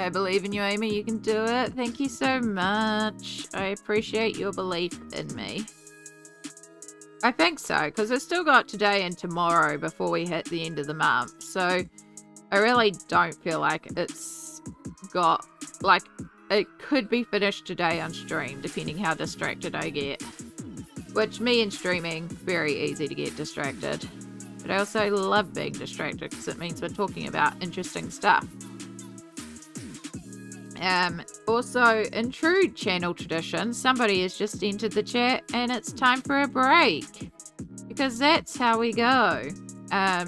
I believe in you, Amy. You can do it. Thank you so much. I appreciate your belief in me. I think so, because I've still got today and tomorrow before we hit the end of the month. So I really don't feel like it's got, like, it could be finished today on stream, depending how distracted I get. Which, me and streaming, very easy to get distracted. But I also love being distracted, because it means we're talking about interesting stuff. Also, in true channel tradition, somebody has just entered the chat and it's time for a break, because that's how we go.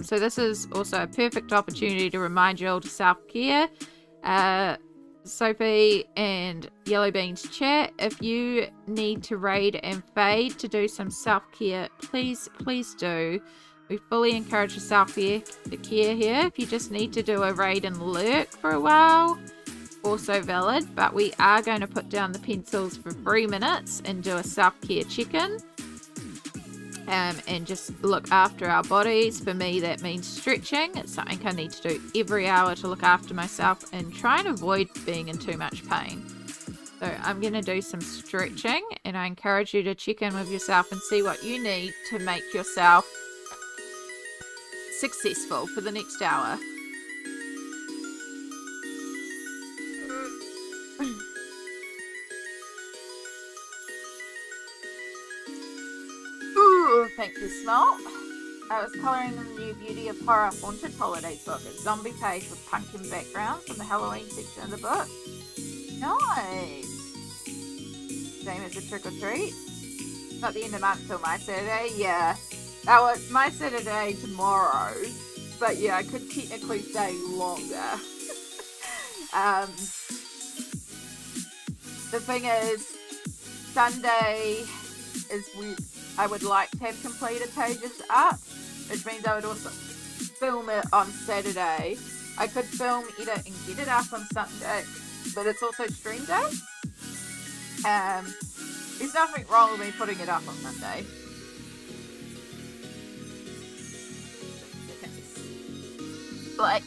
So this is also a perfect opportunity to remind you all to self-care. Sophie and Yellow Beans chat, if you need to raid and fade to do some self-care, please do. We fully encourage the self-care here. If you just need to do a raid and lurk for a while, also valid, but we are going to put down the pencils for 3 minutes and do a self-care check-in, and just look after our bodies. For me, that means stretching. It's something I need to do every hour to look after myself and try and avoid being in too much pain. So I'm going to do some stretching, and I encourage you to check in with yourself and see what you need to make yourself successful for the next hour. Thank you, Smalt. I was colouring the new Beauty of Horror Haunted Holidays book. It's zombie page with pumpkin background from the Halloween section of the book. Nice. Same as a trick or treat. Not the end of the month till my Saturday. Yeah. Oh, it's my Saturday tomorrow. But yeah, I could technically stay longer. The thing is, Sunday is when I would like to have completed pages up, which means I would also film it on Saturday. I could film, edit, and get it up on Sunday, but it's also stream day. There's nothing wrong with me putting it up on Monday. Like,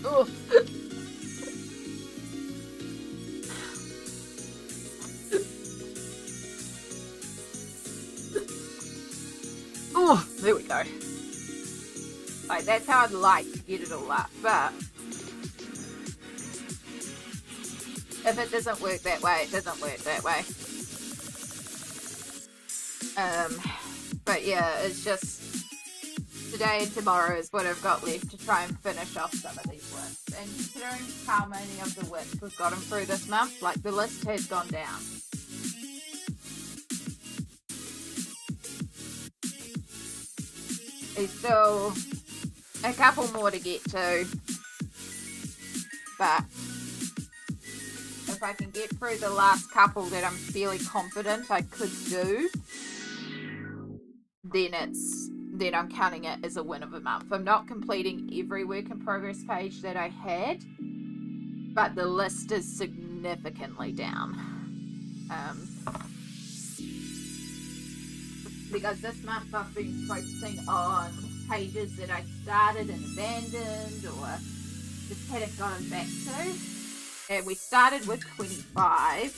oh. Oh, there we go. Like, that's how I'd like to get it all up, but if it doesn't work that way, it doesn't work that way. But yeah, it's just today and tomorrow is what I've got left to try and finish off some of these WIPS. And considering how many of the WIPS we've gotten through this month, like, the list has gone down. There's still a couple more to get to. but if I can get through the last couple that I'm fairly confident I could do, then I'm counting it as a win of a month. I'm not completing every work in progress page that I had, but the list is significantly down. Because this month I've been focusing on pages that I started and abandoned or just hadn't gotten back to. And we started with 25.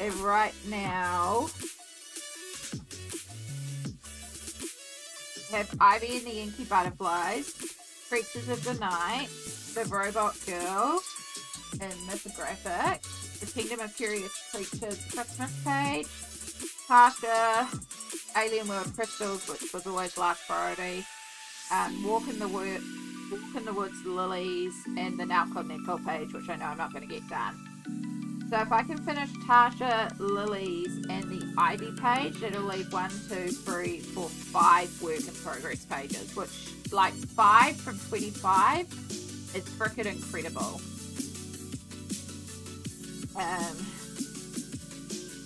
And right now have Ivy and the Inky Butterflies, Creatures of the Night, The Robot Girl, and Mythographic, The Kingdom of Curious Creatures Christmas page, Tasha, Alien World Crystals, which was always last priority, Walk in the Woods Lilies, and the Now Called Nicole page, which I know I'm not going to get done. So if I can finish Tasha, Lilies, and the Ivy page, it'll leave 1, 2, 3, 4, 5 work in progress pages, which, like, 5 from 25 is frickin' incredible.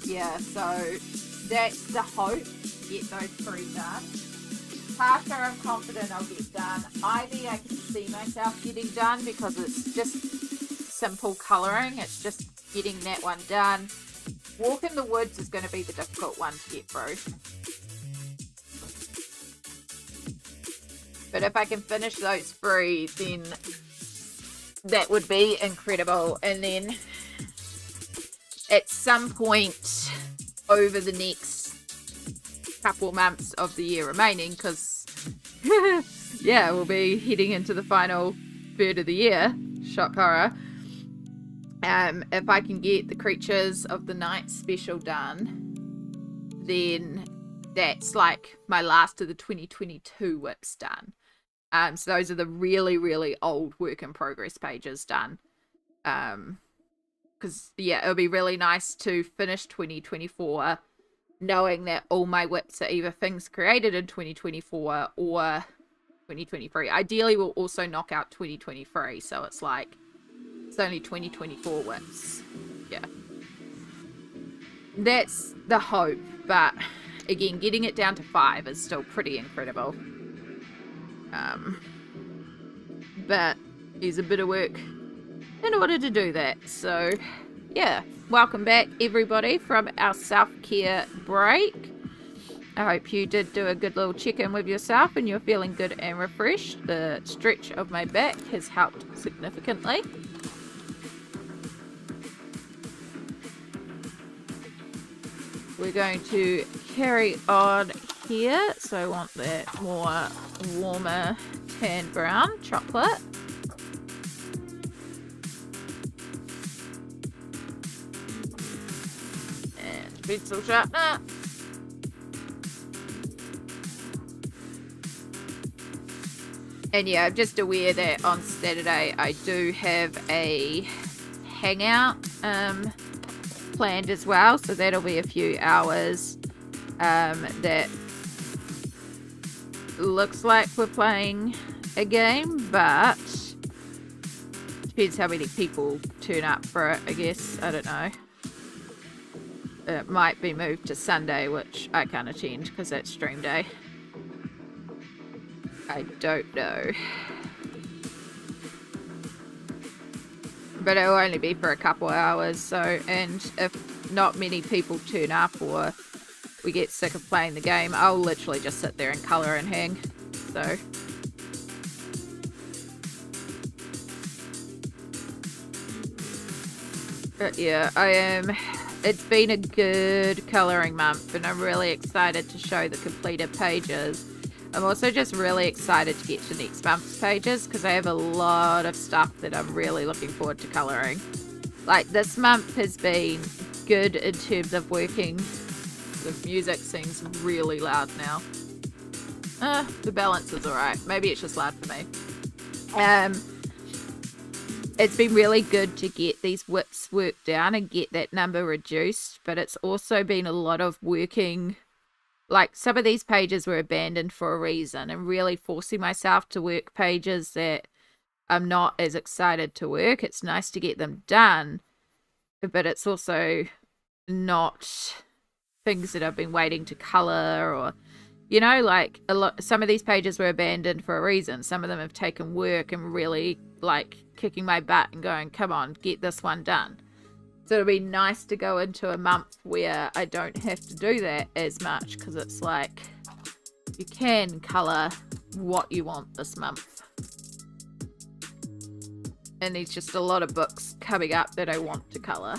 Yeah, so that's the hope, to get those 3 done. Tasha, I'm confident I'll get done. Ivy, I can see myself getting done because it's just simple colouring. It's just getting that one done. Walk in the Woods is going to be the difficult one to get through. But if I can finish those 3, then that would be incredible. And then at some point over the next couple months of the year remaining, because yeah, we'll be heading into the final third of the year, shock horror. If I can get the Creatures of the Night special done, then that's like my last of the 2022 WIPS done. So those are the really, really old work in progress pages done. Because, yeah, it'll be really nice to finish 2024 knowing that all my WIPS are either things created in 2024 or 2023. Ideally, we'll also knock out 2023, so it's like, it's only 2024 WIPS. Yeah. That's the hope, but again, getting it down to 5 is still pretty incredible. But there's a bit of work in order to do that. So, yeah. Welcome back, everybody, from our self-care break. I hope you did do a good little check-in with yourself and you're feeling good and refreshed. The stretch of my back has helped significantly. We're going to carry on here. So I want that more warmer tan brown chocolate. And pencil sharpener. And yeah, I'm just aware that on Saturday I do have a hangout planned as well, so that'll be a few hours. That looks like we're playing a game, but depends how many people turn up for it, I guess. I don't know. It might be moved to Sunday, which I can't attend because that's stream day. I don't know. But it'll only be for a couple hours, so, and if not many people turn up or we get sick of playing the game, I'll literally just sit there and colour and hang. So, but yeah, it's been a good colouring month and I'm really excited to show the completed pages. I'm also just really excited to get to next month's pages because I have a lot of stuff that I'm really looking forward to colouring. Like, this month has been good in terms of working. The music seems really loud now. The balance is alright. Maybe it's just loud for me. It's been really good to get these WIPs worked down and get that number reduced, but it's also been a lot of working. Like, some of these pages were abandoned for a reason and really forcing myself to work pages that I'm not as excited to work. It's nice to get them done, but it's also not things that I've been waiting to color, or like some of these pages were abandoned for a reason. Some of them have taken work and really like kicking my butt and going, come on, get this one done. So it'll be nice to go into a month where I don't have to do that as much, because it's like you can color what you want this month. And there's just a lot of books coming up that I want to color.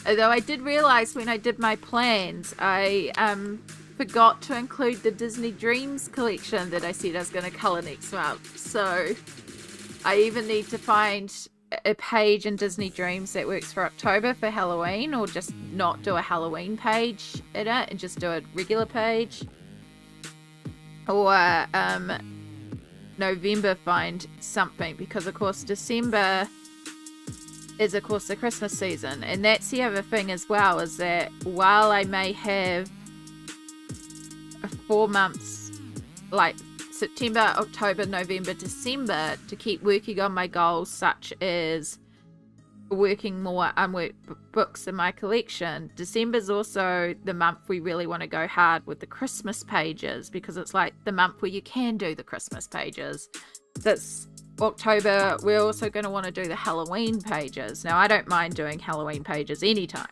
Although I did realize when I did my plans, I forgot to include the Disney Dreams collection that I said I was going to color next month. So I even need to find a page in Disney Dreams that works for October for Halloween, or just not do a Halloween page in it and just do a regular page. Or November find something, because of course December is of course the Christmas season. And that's the other thing as well, is that while I may have 4 months, like September, October, November, December, to keep working on my goals, such as working more unworked books in my collection, December's also the month we really want to go hard with the Christmas pages, because it's like the month where you can do the Christmas pages. That's October, we're also going to want to do the Halloween pages. Now, I don't mind doing Halloween pages anytime,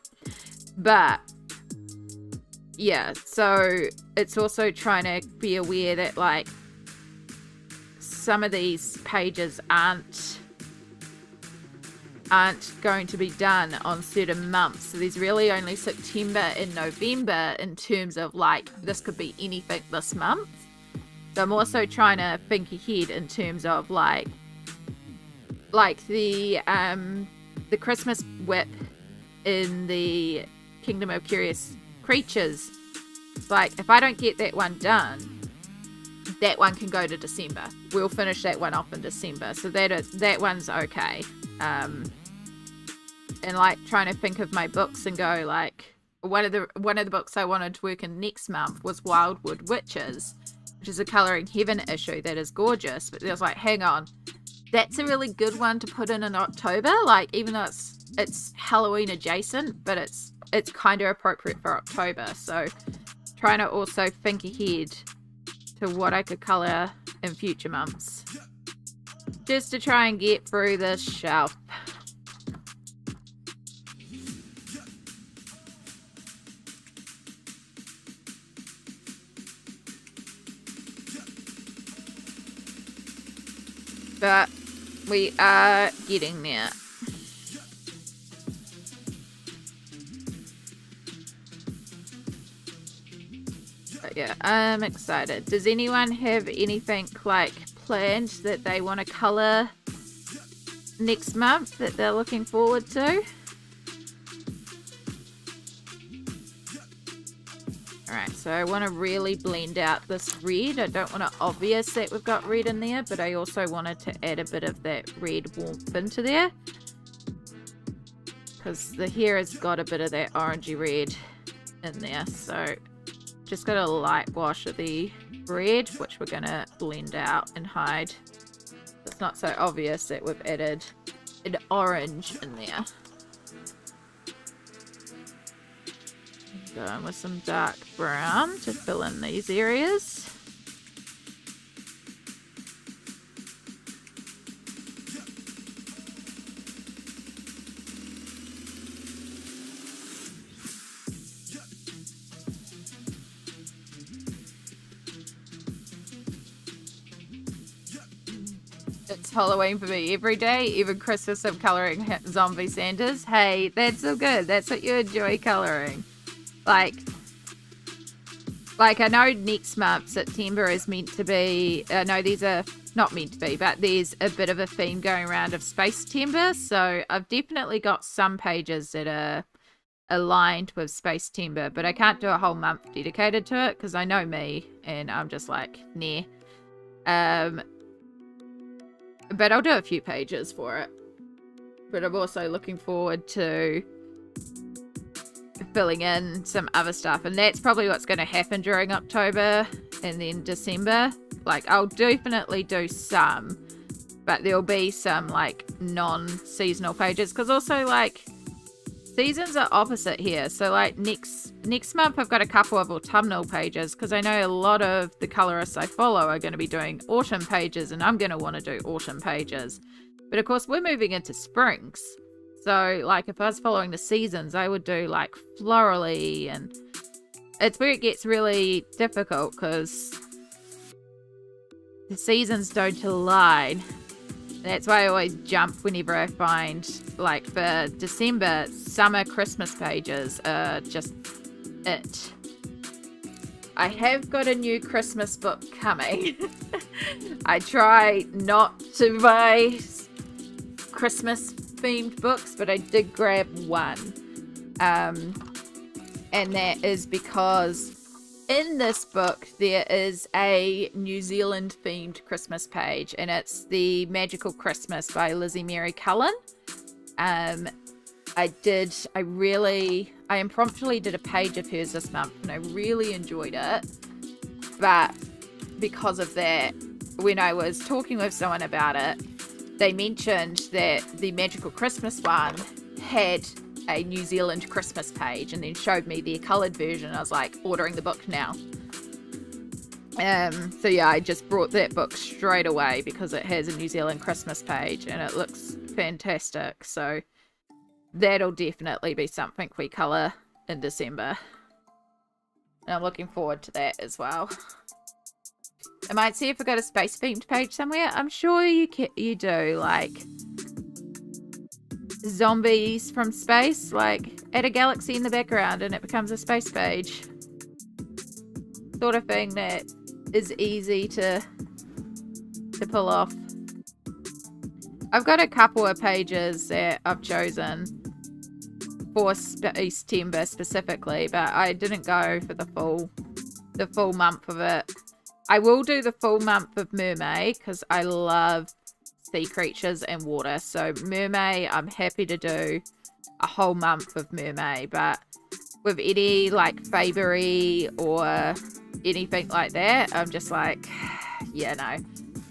but yeah, so it's also trying to be aware that like some of these pages aren't going to be done on certain months. So there's really only September and November in terms of like, this could be anything this month. So I'm also trying to think ahead in terms of like the Christmas WIP in the Kingdom of Curious Creatures. Like, if I don't get that one done, that one can go to December. We'll finish that one off in December. So that one's okay. And like trying to think of my books and go like, one of the books I wanted to work in next month was Wildwood Witches, which is a Coloring Heaven issue that is gorgeous. But there's like, hang on, that's a really good one to put in October. Like, even though it's Halloween adjacent, but it's kind of appropriate for October. So trying to also think ahead to what I could color in future months, just to try and get through this shelf. But we are getting there. Yeah, I'm excited. Does anyone have anything like planned that they want to color next month that they're looking forward to? Alright, so I want to really blend out this red. I don't want to obvious that we've got red in there, but I also wanted to add a bit of that red warmth into there, because the hair has got a bit of that orangey red in there. So just got a light wash of the red, which we're going to blend out and hide. It's not so obvious that we've added an orange in there. Going with some dark brown to fill in these areas. It's Halloween for me every day, even Christmas I'm colouring Zombie Sanders. Hey, that's so good. That's what you enjoy colouring. Like I know next month, September, is meant to be, no, these are not meant to be, but there's a bit of a theme going around of Space Timber. So I've definitely got some pages that are aligned with Space Timber, but I can't do a whole month dedicated to it because I know me and I'm just like, nah. But I'll do a few pages for it. But I'm also looking forward to filling in some other stuff, and that's probably what's going to happen during October and then December. Like, I'll definitely do some, but there'll be some like non-seasonal pages, because also like seasons are opposite here. So like next month I've got a couple of autumnal pages, because I know a lot of the colorists I follow are going to be doing autumn pages, and I'm going to want to do autumn pages. But of course we're moving into springs, so like if I was following the seasons, I would do like florally, and it's where it gets really difficult because the seasons don't align. That's why I always jump whenever I find, like for December, summer Christmas pages are just it. I have got a new Christmas book coming. I try not to buy Christmas themed books, but I did grab one. And that is because in this book there is a New Zealand themed Christmas page, and it's The Magical Christmas by Lizzie Mary Cullen. I impromptu did a page of hers this month, and I really enjoyed it. But because of that, when I was talking with someone about it, they mentioned that the Magical Christmas one had a New Zealand Christmas page, and then showed me their coloured version. I was like, ordering the book now. So yeah, I just brought that book straight away because it has a New Zealand Christmas page and it looks fantastic. So that'll definitely be something we colour in December. And I'm looking forward to that as well. I might see if I got a space themed page somewhere. I'm sure you do, like zombies from space, like add a galaxy in the background and it becomes a space page. Sort of thing that is easy to pull off. I've got a couple of pages that I've chosen for September specifically, but I didn't go for the full month of it. I will do the full month of Mermaid because I love sea creatures and water. So Mermaid, I'm happy to do a whole month of Mermaid, but with any like Fabery or anything like that, I'm just like, yeah, no.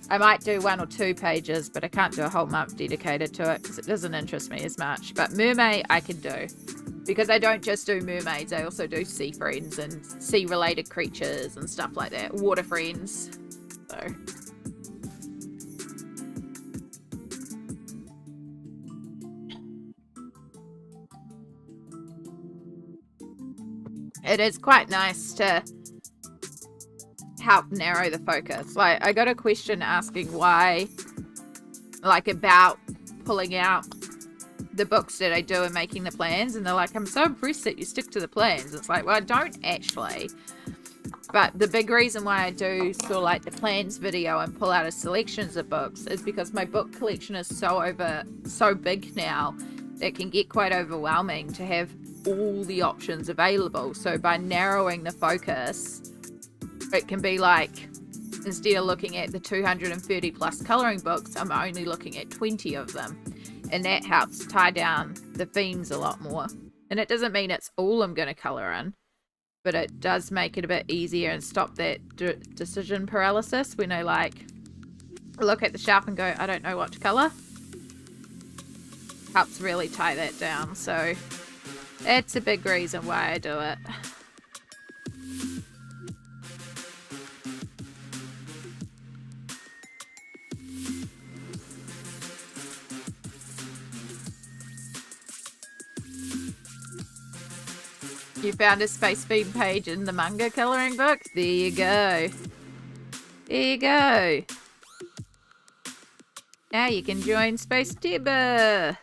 I might do 1 or 2 pages, but I can't do a whole month dedicated to it because it doesn't interest me as much. But Mermaid I can do, because I don't just do mermaids, I also do sea friends and sea related creatures and stuff like that, water friends. So it is quite nice to help narrow the focus. Like, I got a question asking why, like, about pulling out the books that I do and making the plans, and they're like, I'm so impressed that you stick to the plans. It's like, well, I don't actually, but the big reason why I do sort of like the plans video and pull out a selections of books is because my book collection is so big now that it can get quite overwhelming to have all the options available. So by narrowing the focus, it can be like, instead of looking at the 230 plus colouring books, I'm only looking at 20 of them. And that helps tie down the themes a lot more. And it doesn't mean it's all I'm going to colour in, but it does make it a bit easier and stop that decision paralysis when I like look at the shelf and go, I don't know what to colour. Helps really tie that down. So that's a big reason why I do it. You found a space theme page in the manga colouring book? There you go. There you go. Now you can join Space Timber.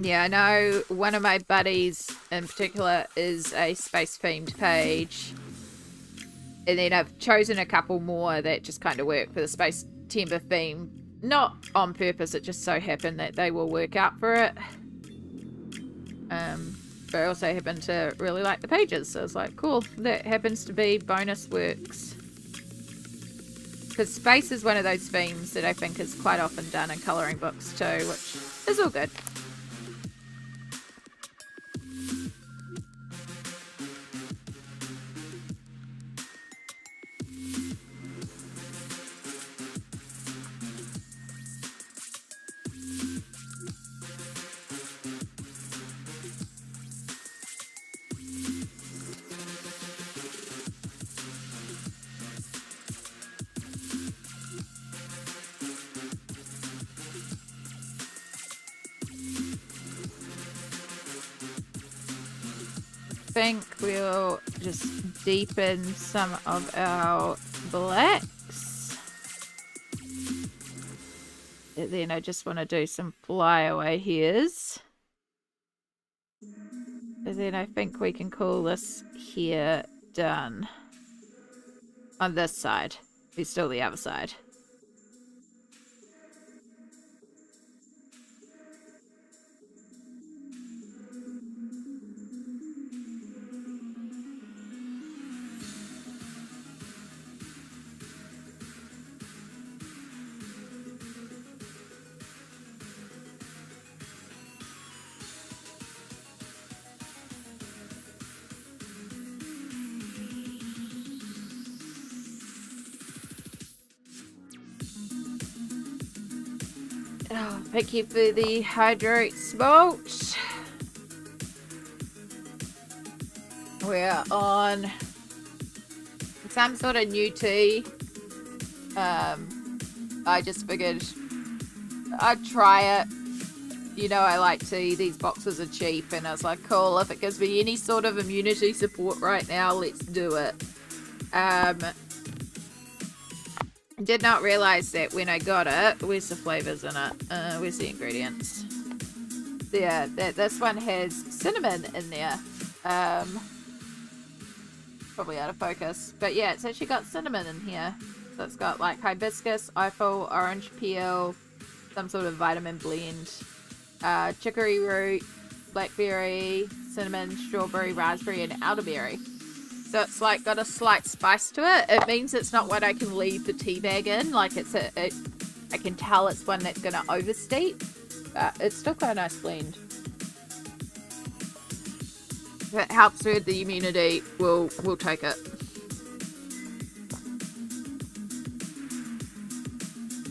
Yeah, I know one of my buddies in particular is a space themed page. And then I've chosen a couple more that just kind of work for the Space Timber theme. Not on purpose, it just so happened that they will work out for it. But I also happen to really like the pages, so it's like, cool, that happens to be bonus works. Because space is one of those themes that I think is quite often done in colouring books too, which is all good. think we'll just deepen some of our blacks. And then I just want to do some flyaway hairs. And then I think we can call this here done. On this side. It's still the other side. Oh, thank you for the hydrate smokes. We're on some sort of new tea. I just figured I'd try it. You know, I like tea. These boxes are cheap, and I was like, cool, if it gives me any sort of immunity support right now, let's do it. Did not realize that when I got it. Where's the flavors in it? Where's the ingredients? Yeah, this one has cinnamon in there. Probably out of focus. But yeah, it's actually got cinnamon in here. So it's got like hibiscus, apple, orange peel, some sort of vitamin blend, chicory root, blackberry, cinnamon, strawberry, raspberry, and elderberry. So it's like got a slight spice to it. It means it's not what I can leave the tea bag in. Like I can tell it's one that's going to oversteep. But it's still quite a nice blend. If it helps with the immunity, we'll take it.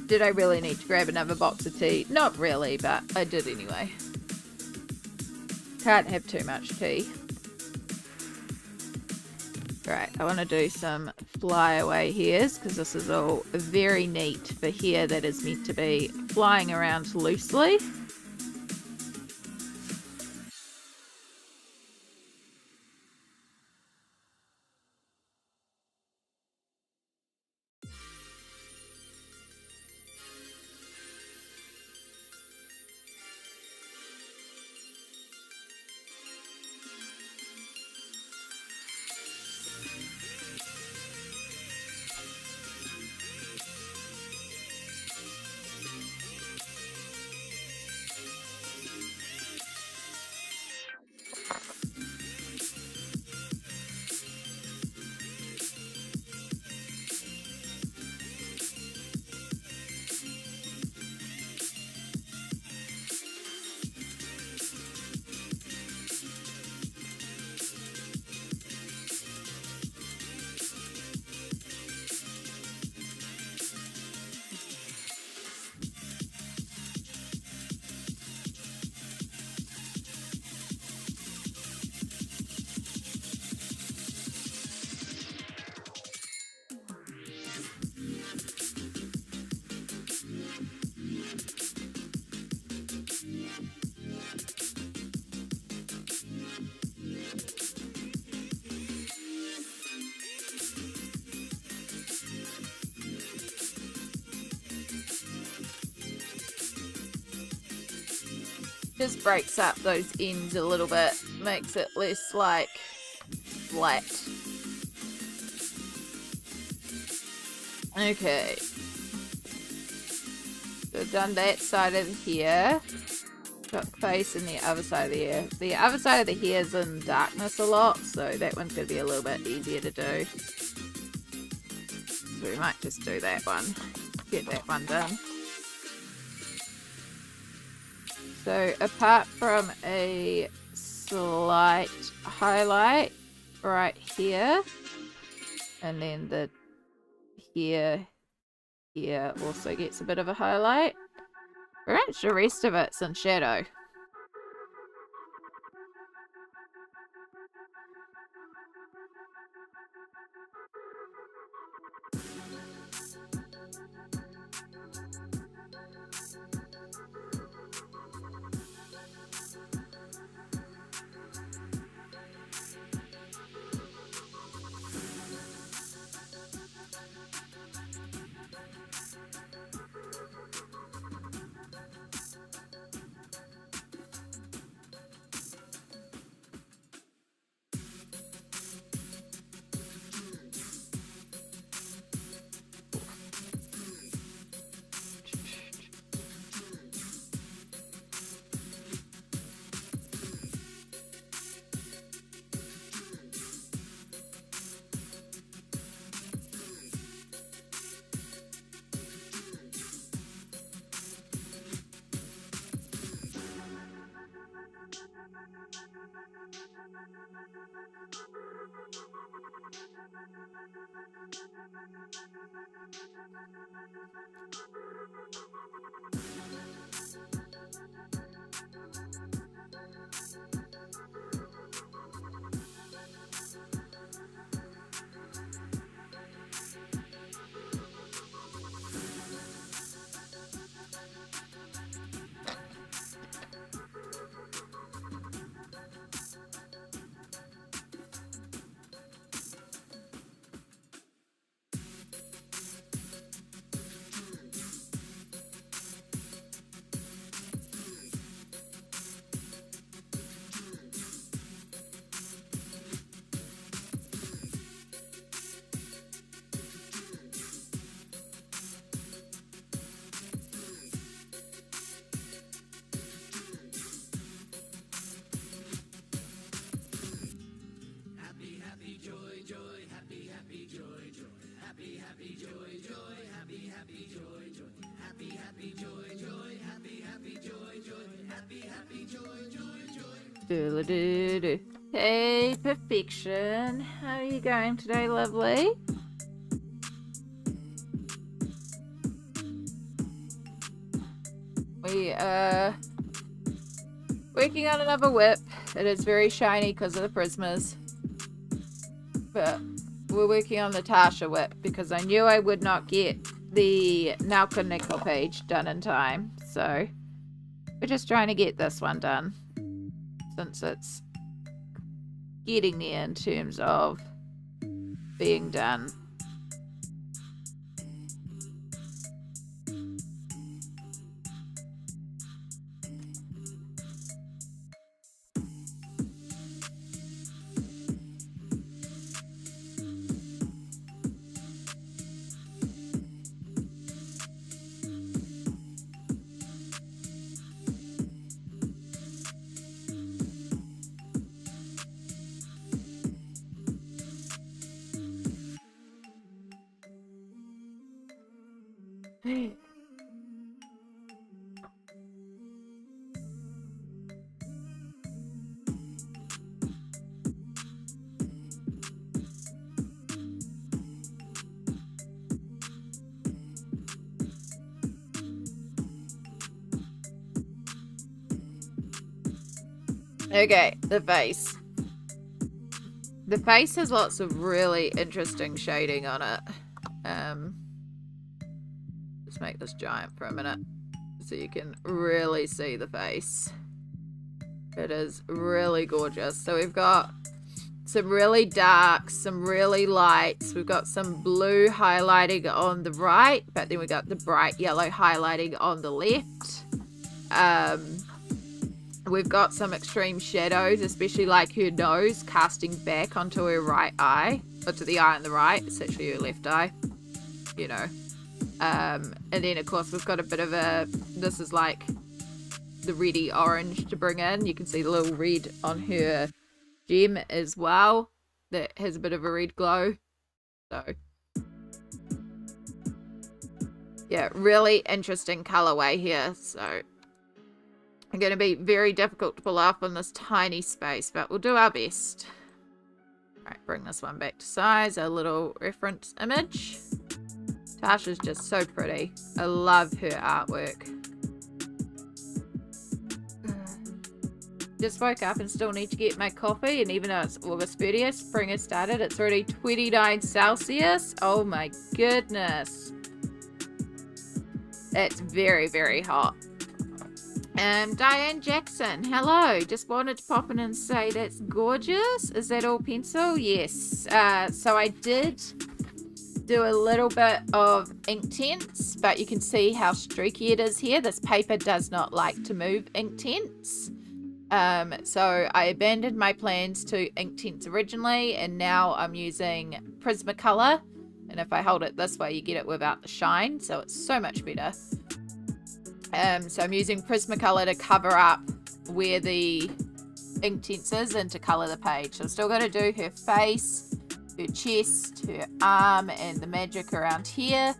Did I really need to grab another box of tea? Not really, but I did anyway. Can't have too much tea. Right, I want to do some flyaway hairs because this is all very neat for hair that is meant to be flying around loosely. Just breaks up those ends a little bit, makes it less like flat. Okay. So done that side of the hair. Got face and the other side of the hair. The other side of the hair is in darkness a lot, so that one's going to be a little bit easier to do. So we might just do that one. Get that one done. So apart from a slight highlight right here, and then the here also gets a bit of a highlight. Pretty much the rest of it's in shadow. Doodle-doo-doo. Hey, perfection. How are you going today, lovely? We are working on another whip. It is very shiny because of the Prismas. But we're working on the Tasha whip because I knew I would not get the Nauka Nickel page done in time. So we're just trying to get this one done. Since it's getting there in terms of being done. Okay, the face. The face has lots of really interesting shading on it. Just make this giant for a minute so you can really see the face. It is really gorgeous. So we've got some really darks, some really lights. We've got some blue highlighting on the right, but then we got the bright yellow highlighting on the left. We've got some extreme shadows, especially like her nose casting back onto her right eye, or to the eye on the right. It's actually her left eye, you know. And then of course we've got a bit of a, this is like the reddy orange to bring in. You can see the little red on her gem as well. That has a bit of a red glow. So yeah, really interesting colorway here. So I'm going to be very difficult to pull off on this tiny space, but we'll do our best. Alright, bring this one back to size, a little reference image. Tasha's just so pretty. I love her artwork. Just woke up and still need to get my coffee, and even though it's August 30th, spring has started, it's already 29 Celsius. Oh my goodness. It's very, very hot. Diane Jackson, hello. Just wanted to pop in and say that's gorgeous. Is that all pencil? Yes. So I did do a little bit of Inktense, but you can see how streaky it is here. This paper does not like to move Inktense. So I abandoned my plans to Inktense originally, and now I'm using Prismacolor. And if I hold it this way, you get it without the shine, so it's so much better. So I'm using Prismacolor to cover up where the Inktense is and to colour the page. So I'm still going to do her face, her chest, her arm, and the magic around here.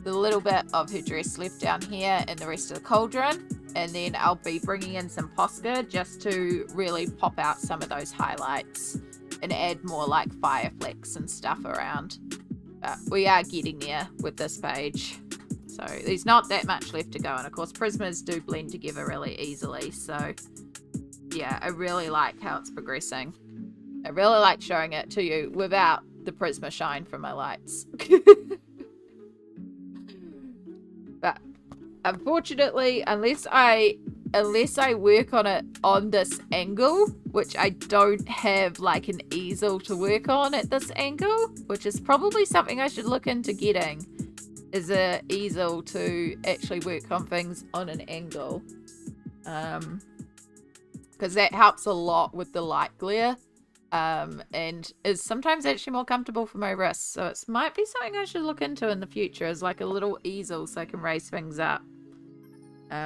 The little bit of her dress left down here and the rest of the cauldron. And then I'll be bringing in some Posca just to really pop out some of those highlights and add more like fire flecks and stuff around. But we are getting there with this page. So there's not that much left to go. And of course, Prismas do blend together really easily. So yeah, I really like how it's progressing. I really like showing it to you without the Prisma shine from my lights. But unfortunately, unless I work on it on this angle, which I don't have like an easel to work on at this angle, which is probably something I should look into getting, is a easel to actually work on things on an angle, because that helps a lot with the light glare, and is sometimes actually more comfortable for my wrists. So it might be something I should look into in the future, as like a little easel so I can raise things up,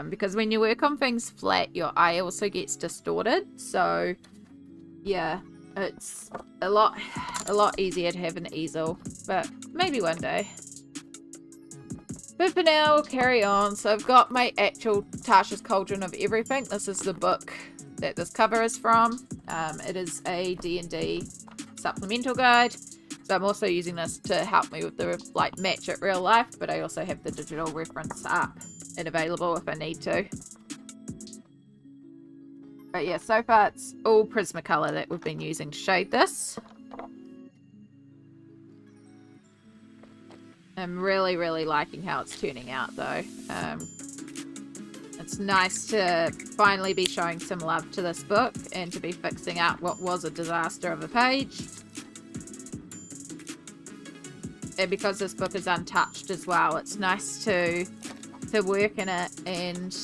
because when you work on things flat, your eye also gets distorted. So yeah, it's a lot easier to have an easel, but maybe one day. But for now, we'll carry on. So I've got my actual Tasha's Cauldron of Everything. This is the book that this cover is from. It is a D&D supplemental guide. So I'm also using this to help me with the like match it real life, but I also have the digital reference up and available if I need to. But yeah, so far it's all Prismacolor that we've been using to shade this. I'm really, really liking how it's turning out though. It's nice to finally be showing some love to this book and to be fixing out what was a disaster of a page. And because this book is untouched as well, it's nice to work in it and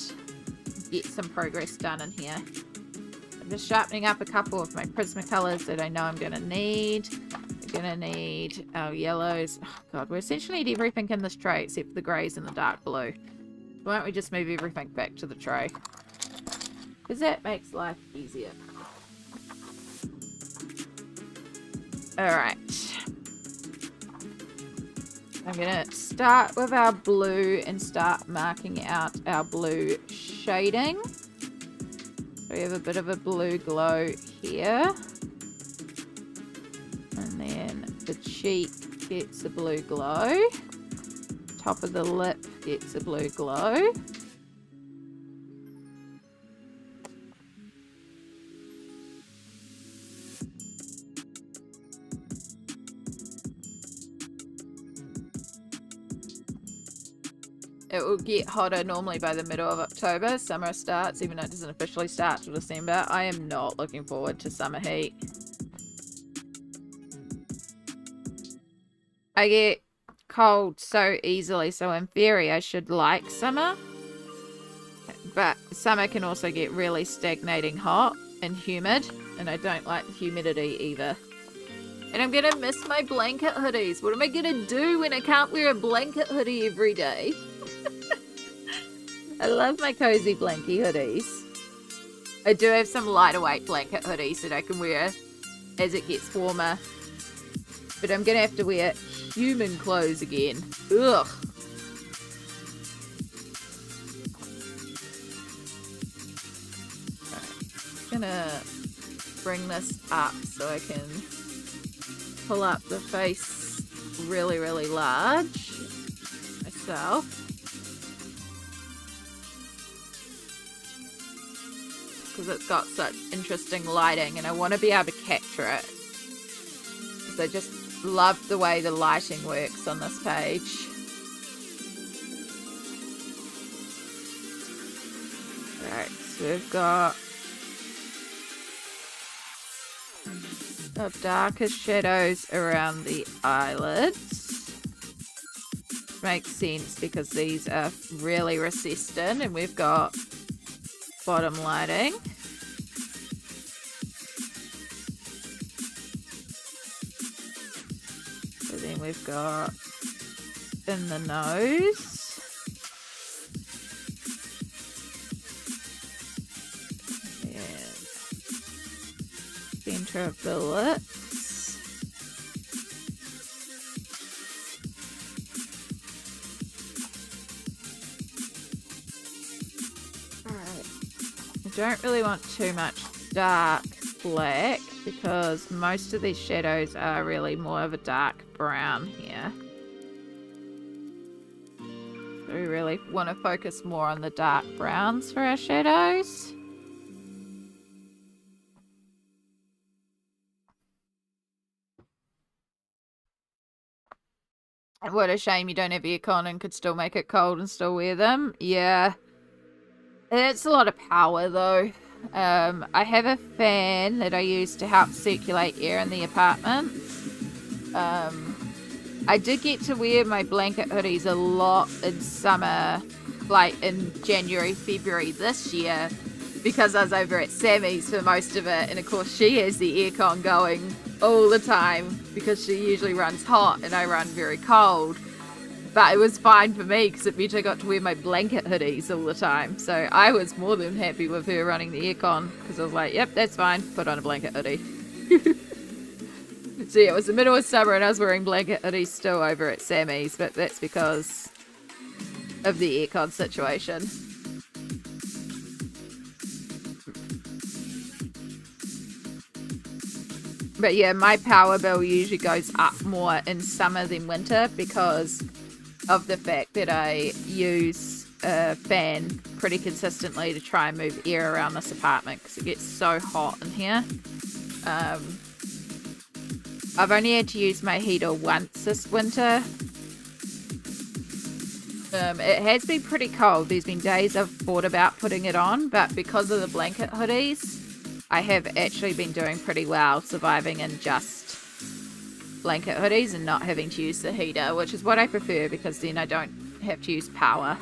get some progress done in here. I'm just sharpening up a couple of my Prismacolors that I know I'm going to need. We're going to need our yellows. Oh god, we essentially need everything in this tray except for the greys and the dark blue. Why don't we just move everything back to the tray? Because that makes life easier. Alright. I'm going to start with our blue and start marking out our blue shading. So we have a bit of a blue glow here. And then the cheek gets a blue glow. Top of the lip gets a blue glow. It will get hotter normally by the middle of October. Summer starts, even though it doesn't officially start till December. I am not looking forward to summer heat. I get cold so easily, so in theory I should like summer. But summer can also get really stagnating hot and humid, and I don't like the humidity either. And I'm gonna miss my blanket hoodies. What am I gonna do when I can't wear a blanket hoodie every day? I love my cozy blankie hoodies. I do have some lighter weight blanket hoodies that I can wear as it gets warmer. But I'm gonna have to wear human clothes again. Ugh. I'm gonna bring this up so I can pull up the face really, really large myself. Because it's got such interesting lighting and I want to be able to capture it. Because I just love the way the lighting works on this page. Alright, so we've got the darkest shadows around the eyelids. Makes sense because these are really recessed in and we've got bottom lighting. So then we've got in the nose. And center of the lips. Alright. I don't really want too much dark black because most of these shadows are really more of a dark brown here. So we really want to focus more on the dark browns for our shadows. What a shame you don't have aircon and could still make it cold and still wear them. Yeah. It's a lot of power though. I have a fan that I use to help circulate air in the apartment. I did get to wear my blanket hoodies a lot in summer, like in January, February this year, because I was over at Sammy's for most of it, and of course she has the aircon going all the time because she usually runs hot and I run very cold. But it was fine for me because it meant I got to wear my blanket hoodies all the time. So I was more than happy with her running the aircon because I was like, yep, that's fine. Put on a blanket hoodie. So yeah, it was the middle of summer and I was wearing blanket hoodies still over at Sammy's. But that's because of the aircon situation. But yeah, my power bill usually goes up more in summer than winter because of the fact that I use a fan pretty consistently to try and move air around this apartment because it gets so hot in here. I've only had to use my heater once this winter. It has been pretty cold. There's been days I've thought about putting it on, but because of the blanket hoodies, I have actually been doing pretty well surviving in just blanket hoodies and not having to use the heater, which is what I prefer because then I don't have to use power.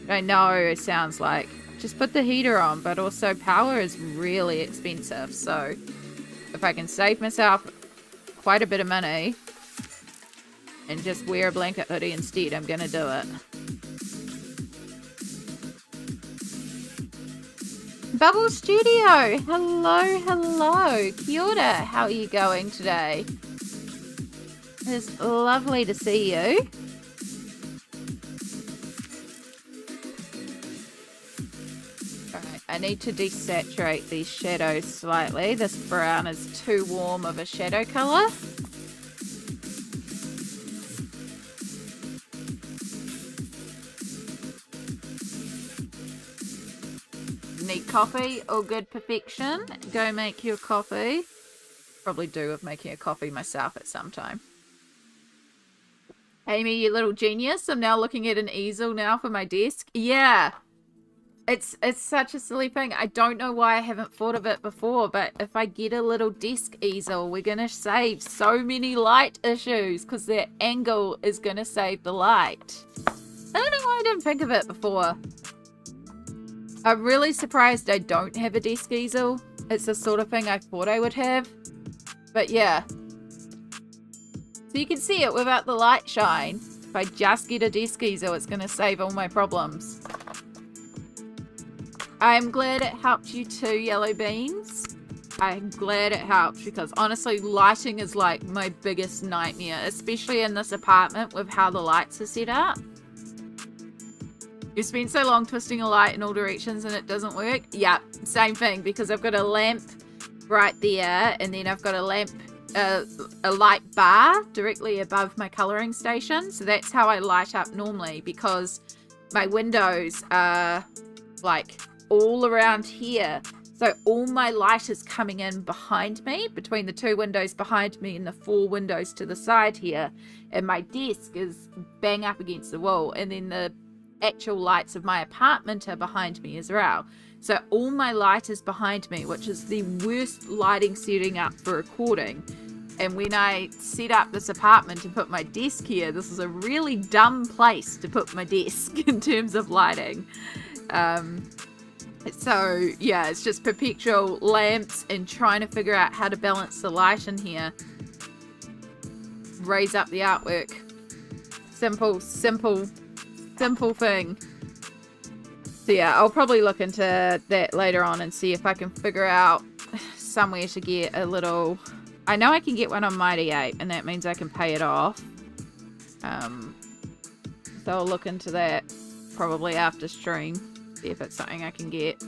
I know it sounds like just put the heater on, but also power is really expensive. So if I can save myself quite a bit of money and just wear a blanket hoodie instead, I'm going to do it. Bubble Studio, hello. Kia ora, how are you going today? It's lovely to see you. Alright, I need to desaturate these shadows slightly. This brown is too warm of a shadow colour. Need coffee or good perfection? Go make your coffee. Probably do of making a coffee myself at some time. Amy, you little genius. I'm now looking at an easel now for my desk. Yeah. It's such a silly thing. I don't know why I haven't thought of it before, but if I get a little desk easel, we're going to save so many light issues because their angle is going to save the light. I don't know why I didn't think of it before. I'm really surprised I don't have a desk easel. It's the sort of thing I thought I would have. But yeah. So you can see it without the light shine. If I just get a desk easel, it's going to save all my problems. I'm glad it helped you too, Yellow Beans. I'm glad it helped because honestly, lighting is like my biggest nightmare, especially in this apartment with how the lights are set up. You spend so long twisting a light in all directions and it doesn't work. Yeah, same thing because I've got a lamp right there and then I've got a lamp, a light bar directly above my coloring station. So that's how I light up normally because my windows are like all around here. So all my light is coming in behind me, between the two windows behind me and the four windows to the side here. And my desk is bang up against the wall. And then the actual lights of my apartment are behind me as well. So all my light is behind me, which is the worst lighting setting up for recording. And when I set up this apartment and put my desk here, this is a really dumb place to put my desk in terms of lighting. So yeah, it's just perpetual lamps and trying to figure out how to balance the light in here. Raise up the artwork. Simple thing. So yeah, I'll probably look into that later on and see if I can figure out somewhere to get a little... I know I can get one on Mighty 8 and that means I can pay it off. So I'll look into that probably after stream. See if it's something I can get.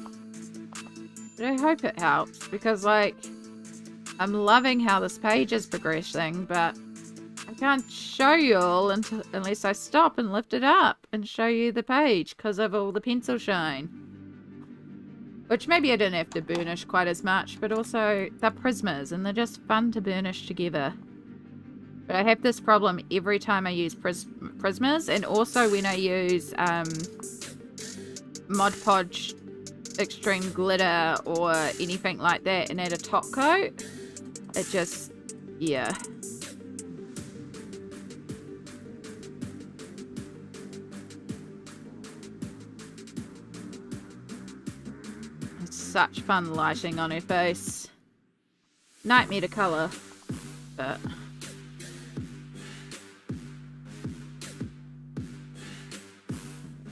But I hope it helps because like I'm loving how this page is progressing, but I can't show you all unless I stop and lift it up and show you the page because of all the pencil shine. Which maybe I didn't have to burnish quite as much, but also they're Prismas and they're just fun to burnish together. But I have this problem every time I use Prismas and also when I use Mod Podge Extreme Glitter or anything like that and add a top coat. It just, yeah. Such fun lighting on her face. Nightmare to colour, but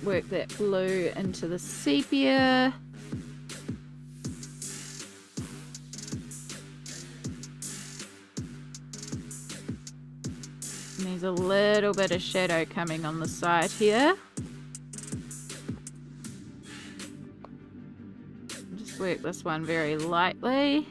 work that blue into the sepia. And there's a little bit of shadow coming on the side here. Work this one very lightly.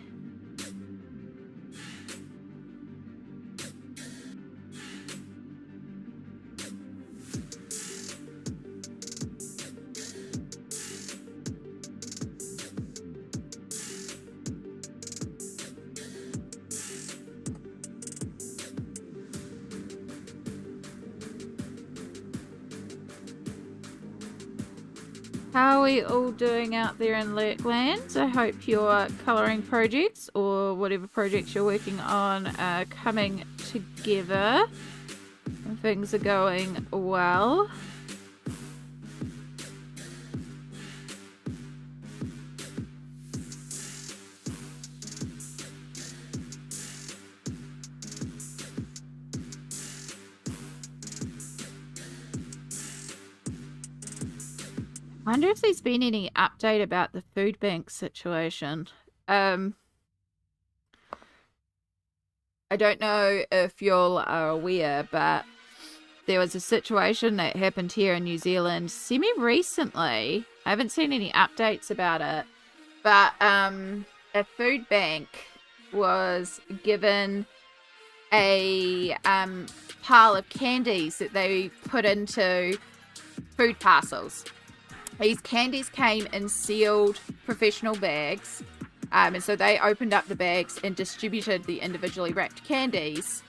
How are we all doing out there in Lurklands? I hope your colouring projects or whatever projects you're working on are coming together and things are going well. I wonder if there's been any update about the food bank situation. I don't know if y'all are aware, but there was a situation that happened here in New Zealand semi-recently. I haven't seen any updates about it, but a food bank was given a pile of candies that they put into food parcels. These candies came in sealed professional bags, and so they opened up the bags and distributed the individually wrapped candies.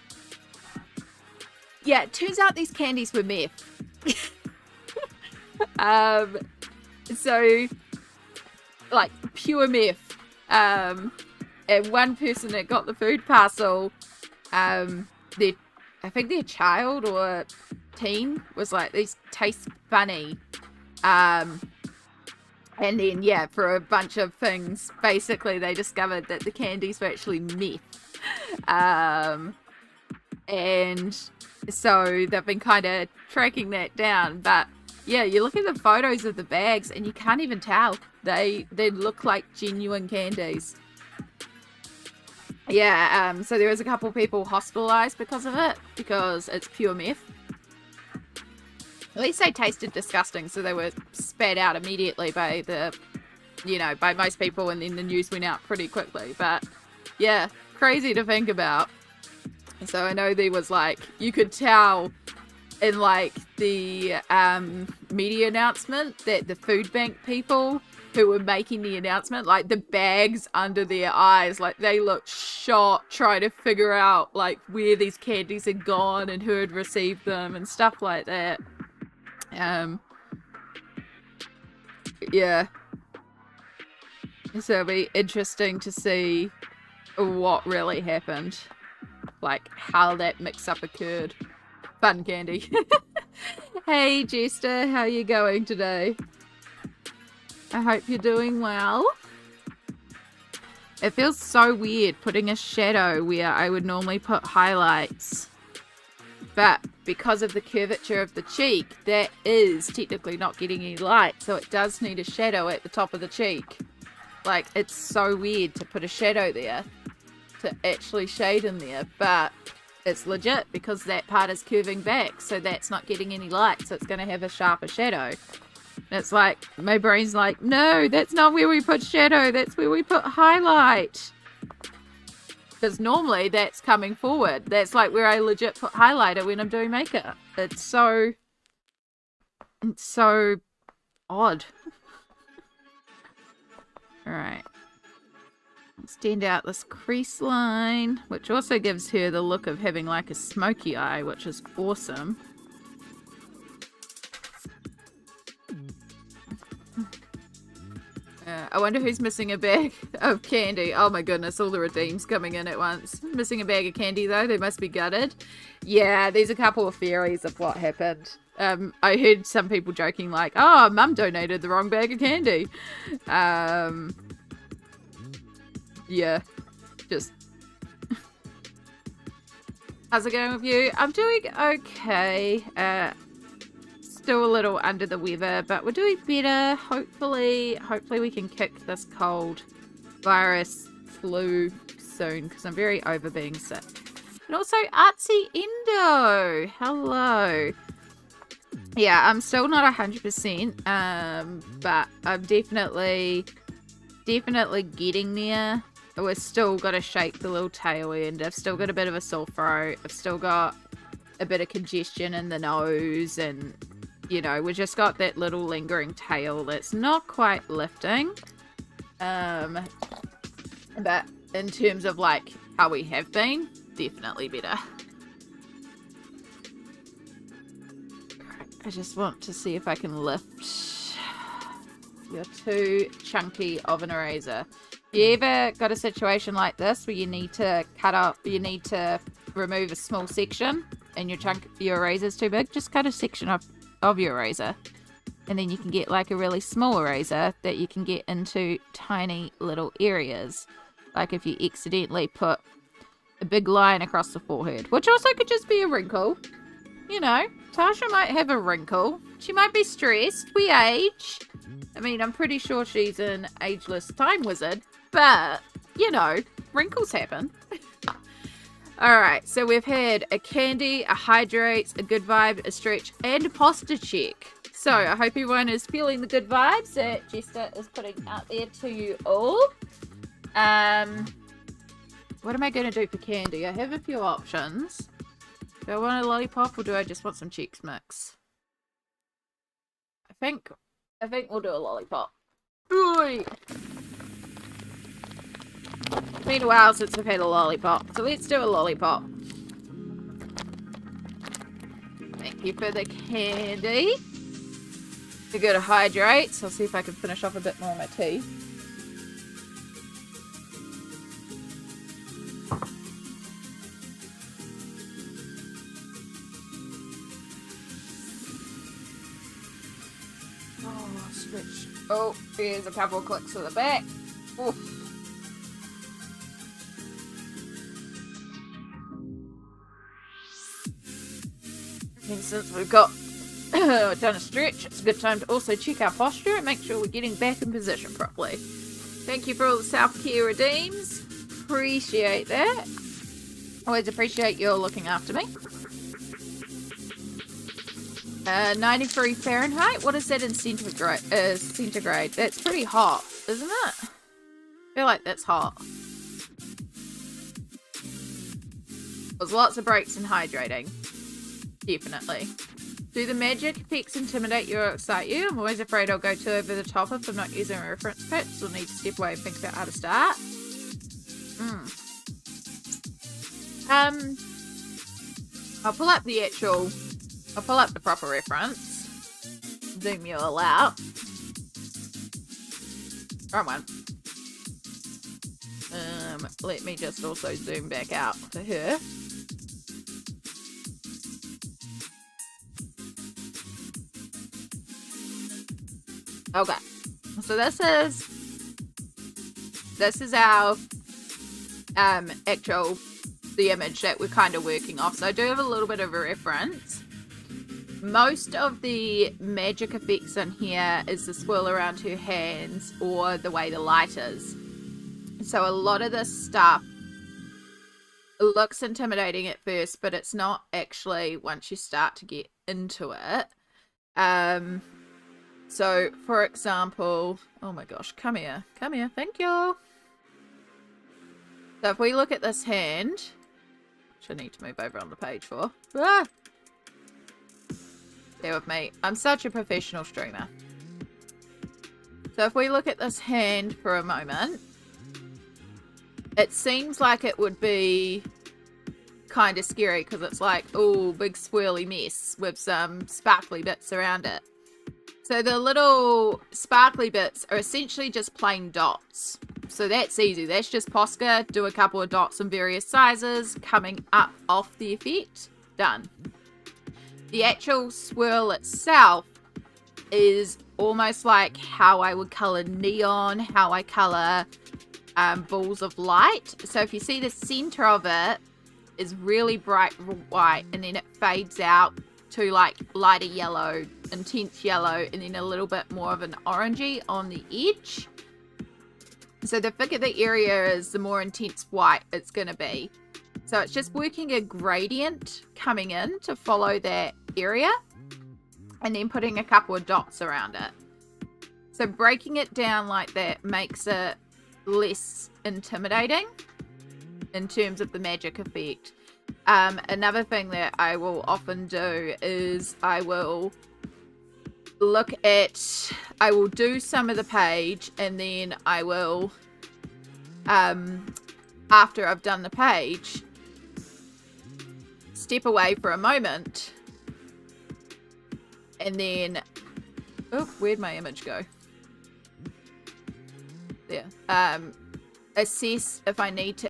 Yeah, it turns out these candies were meth. So, like, pure meth. And one person that got the food parcel, I think their child or teen was like, these taste funny. And then, yeah, for a bunch of things, basically they discovered that the candies were actually meth. And so they've been kind of tracking that down. But, yeah, you look at the photos of the bags and you can't even tell. They look like genuine candies. Yeah, so there was a couple people hospitalized because of it, because it's pure meth. At least they tasted disgusting, so they were spat out immediately by by most people, and then the news went out pretty quickly. But, yeah, crazy to think about. So I know there was, like, you could tell in, like, the media announcement that the food bank people who were making the announcement, like, the bags under their eyes, like, they looked shocked trying to figure out, like, where these candies had gone and who had received them and stuff like that. Yeah. So it'll be interesting to see what really happened. Like, how that mix-up occurred. Fun candy. Hey, Jester, how you going today? I hope you're doing well. It feels so weird putting a shadow where I would normally put highlights. But because of the curvature of the cheek, that is technically not getting any light. So it does need a shadow at the top of the cheek. Like, it's so weird to put a shadow there to actually shade in there. But it's legit because that part is curving back. So that's not getting any light. So it's going to have a sharper shadow. And it's like, my brain's like, no, that's not where we put shadow. That's where we put highlight. Because normally that's coming forward. That's like where I legit put highlighter when I'm doing makeup. It's so odd. Alright. Stand out this crease line, which also gives her the look of having like a smoky eye, which is awesome. I wonder who's missing a bag of candy. Oh my goodness, all the redeems coming in at once. Missing a bag of candy though, they must be gutted. Yeah, there's a couple of theories of what happened. I heard some people joking like, oh, mum donated the wrong bag of candy. Yeah, just... How's it going with you? I'm doing okay. Still a little under the weather, but we're doing better. Hopefully we can kick this cold virus flu soon, because I'm very over being sick. And also Artsy Endo, hello. Yeah, I'm still not 100%, but I'm definitely getting there. We're still got to shake the little tail end. I've still got a bit of a sore throat. I've still got a bit of congestion in the nose, and you know, we just got that little lingering tail that's not quite lifting. But in terms of like how we have been, definitely better. I just want to see if I can lift you're too chunky of an eraser. You ever got a situation like this where you need to remove a small section and your eraser's too big? Just cut a section of your eraser. And then you can get like a really small eraser that you can get into tiny little areas. Like if you accidentally put a big line across the forehead, which also could just be a wrinkle. You know, Tasha might have a wrinkle. She might be stressed. We age. I mean, I'm pretty sure she's an ageless time wizard. But, you know, wrinkles happen. Alright, so we've had a candy, a hydrate, a good vibe, a stretch, and a posture check. So, I hope everyone is feeling the good vibes that Jester is putting out there to you all. What am I going to do for candy? I have a few options. Do I want a lollipop or do I just want some Chex Mix? I think we'll do a lollipop. Ooh. It's been a while since I've had a lollipop, so let's do a lollipop. Thank you for the candy. We go to hydrate, so I'll see if I can finish off a bit more of my tea. Oh, switch. Oh, there's a couple of clicks to the back. Oof. And since we've got done a stretch, it's a good time to also check our posture and make sure we're getting back in position properly. Thank you for all the self-care redeems. Appreciate that. Always appreciate your looking after me. 93 Fahrenheit. What is that in centigrade? That's pretty hot, isn't it? I feel like that's hot. There's lots of breaks in hydrating. Definitely. Do the magic effects intimidate you or excite you? I'm always afraid I'll go too over the top if I'm not using a reference pitch, or need to step away and think about how to start. I'll pull up the proper reference. Zoom you all out. Wrong one. Let me just also zoom back out to her. Okay, so this is our the image that we're kind of working off. So I do have a little bit of a reference. Most of the magic effects in here is the swirl around her hands or the way the light is. So a lot of this stuff looks intimidating at first, but it's not actually once you start to get into it. So, for example, oh my gosh, come here, thank you. So if we look at this hand, which I need to move over on the page for. Bear with me, I'm such a professional streamer. So if we look at this hand for a moment, it seems like it would be kind of scary because it's like, oh, big swirly mess with some sparkly bits around it. So the little sparkly bits are essentially just plain dots. So that's easy. That's just Posca. Do a couple of dots in various sizes coming up off the effect. Done. The actual swirl itself is almost like how I would color neon, how I color balls of light. So if you see the center of it is really bright white and then it fades out to like lighter yellow, intense yellow, and then a little bit more of an orangey on the edge. So the bigger the area is, the more intense white it's going to be. So it's just working a gradient coming in to follow that area and then putting a couple of dots around it. So breaking it down like that makes it less intimidating in terms of the magic effect. Another thing that I will often do is I will do some of the page and then I will, after I've done the page, step away for a moment and then, oh, where'd my image go? assess if I need to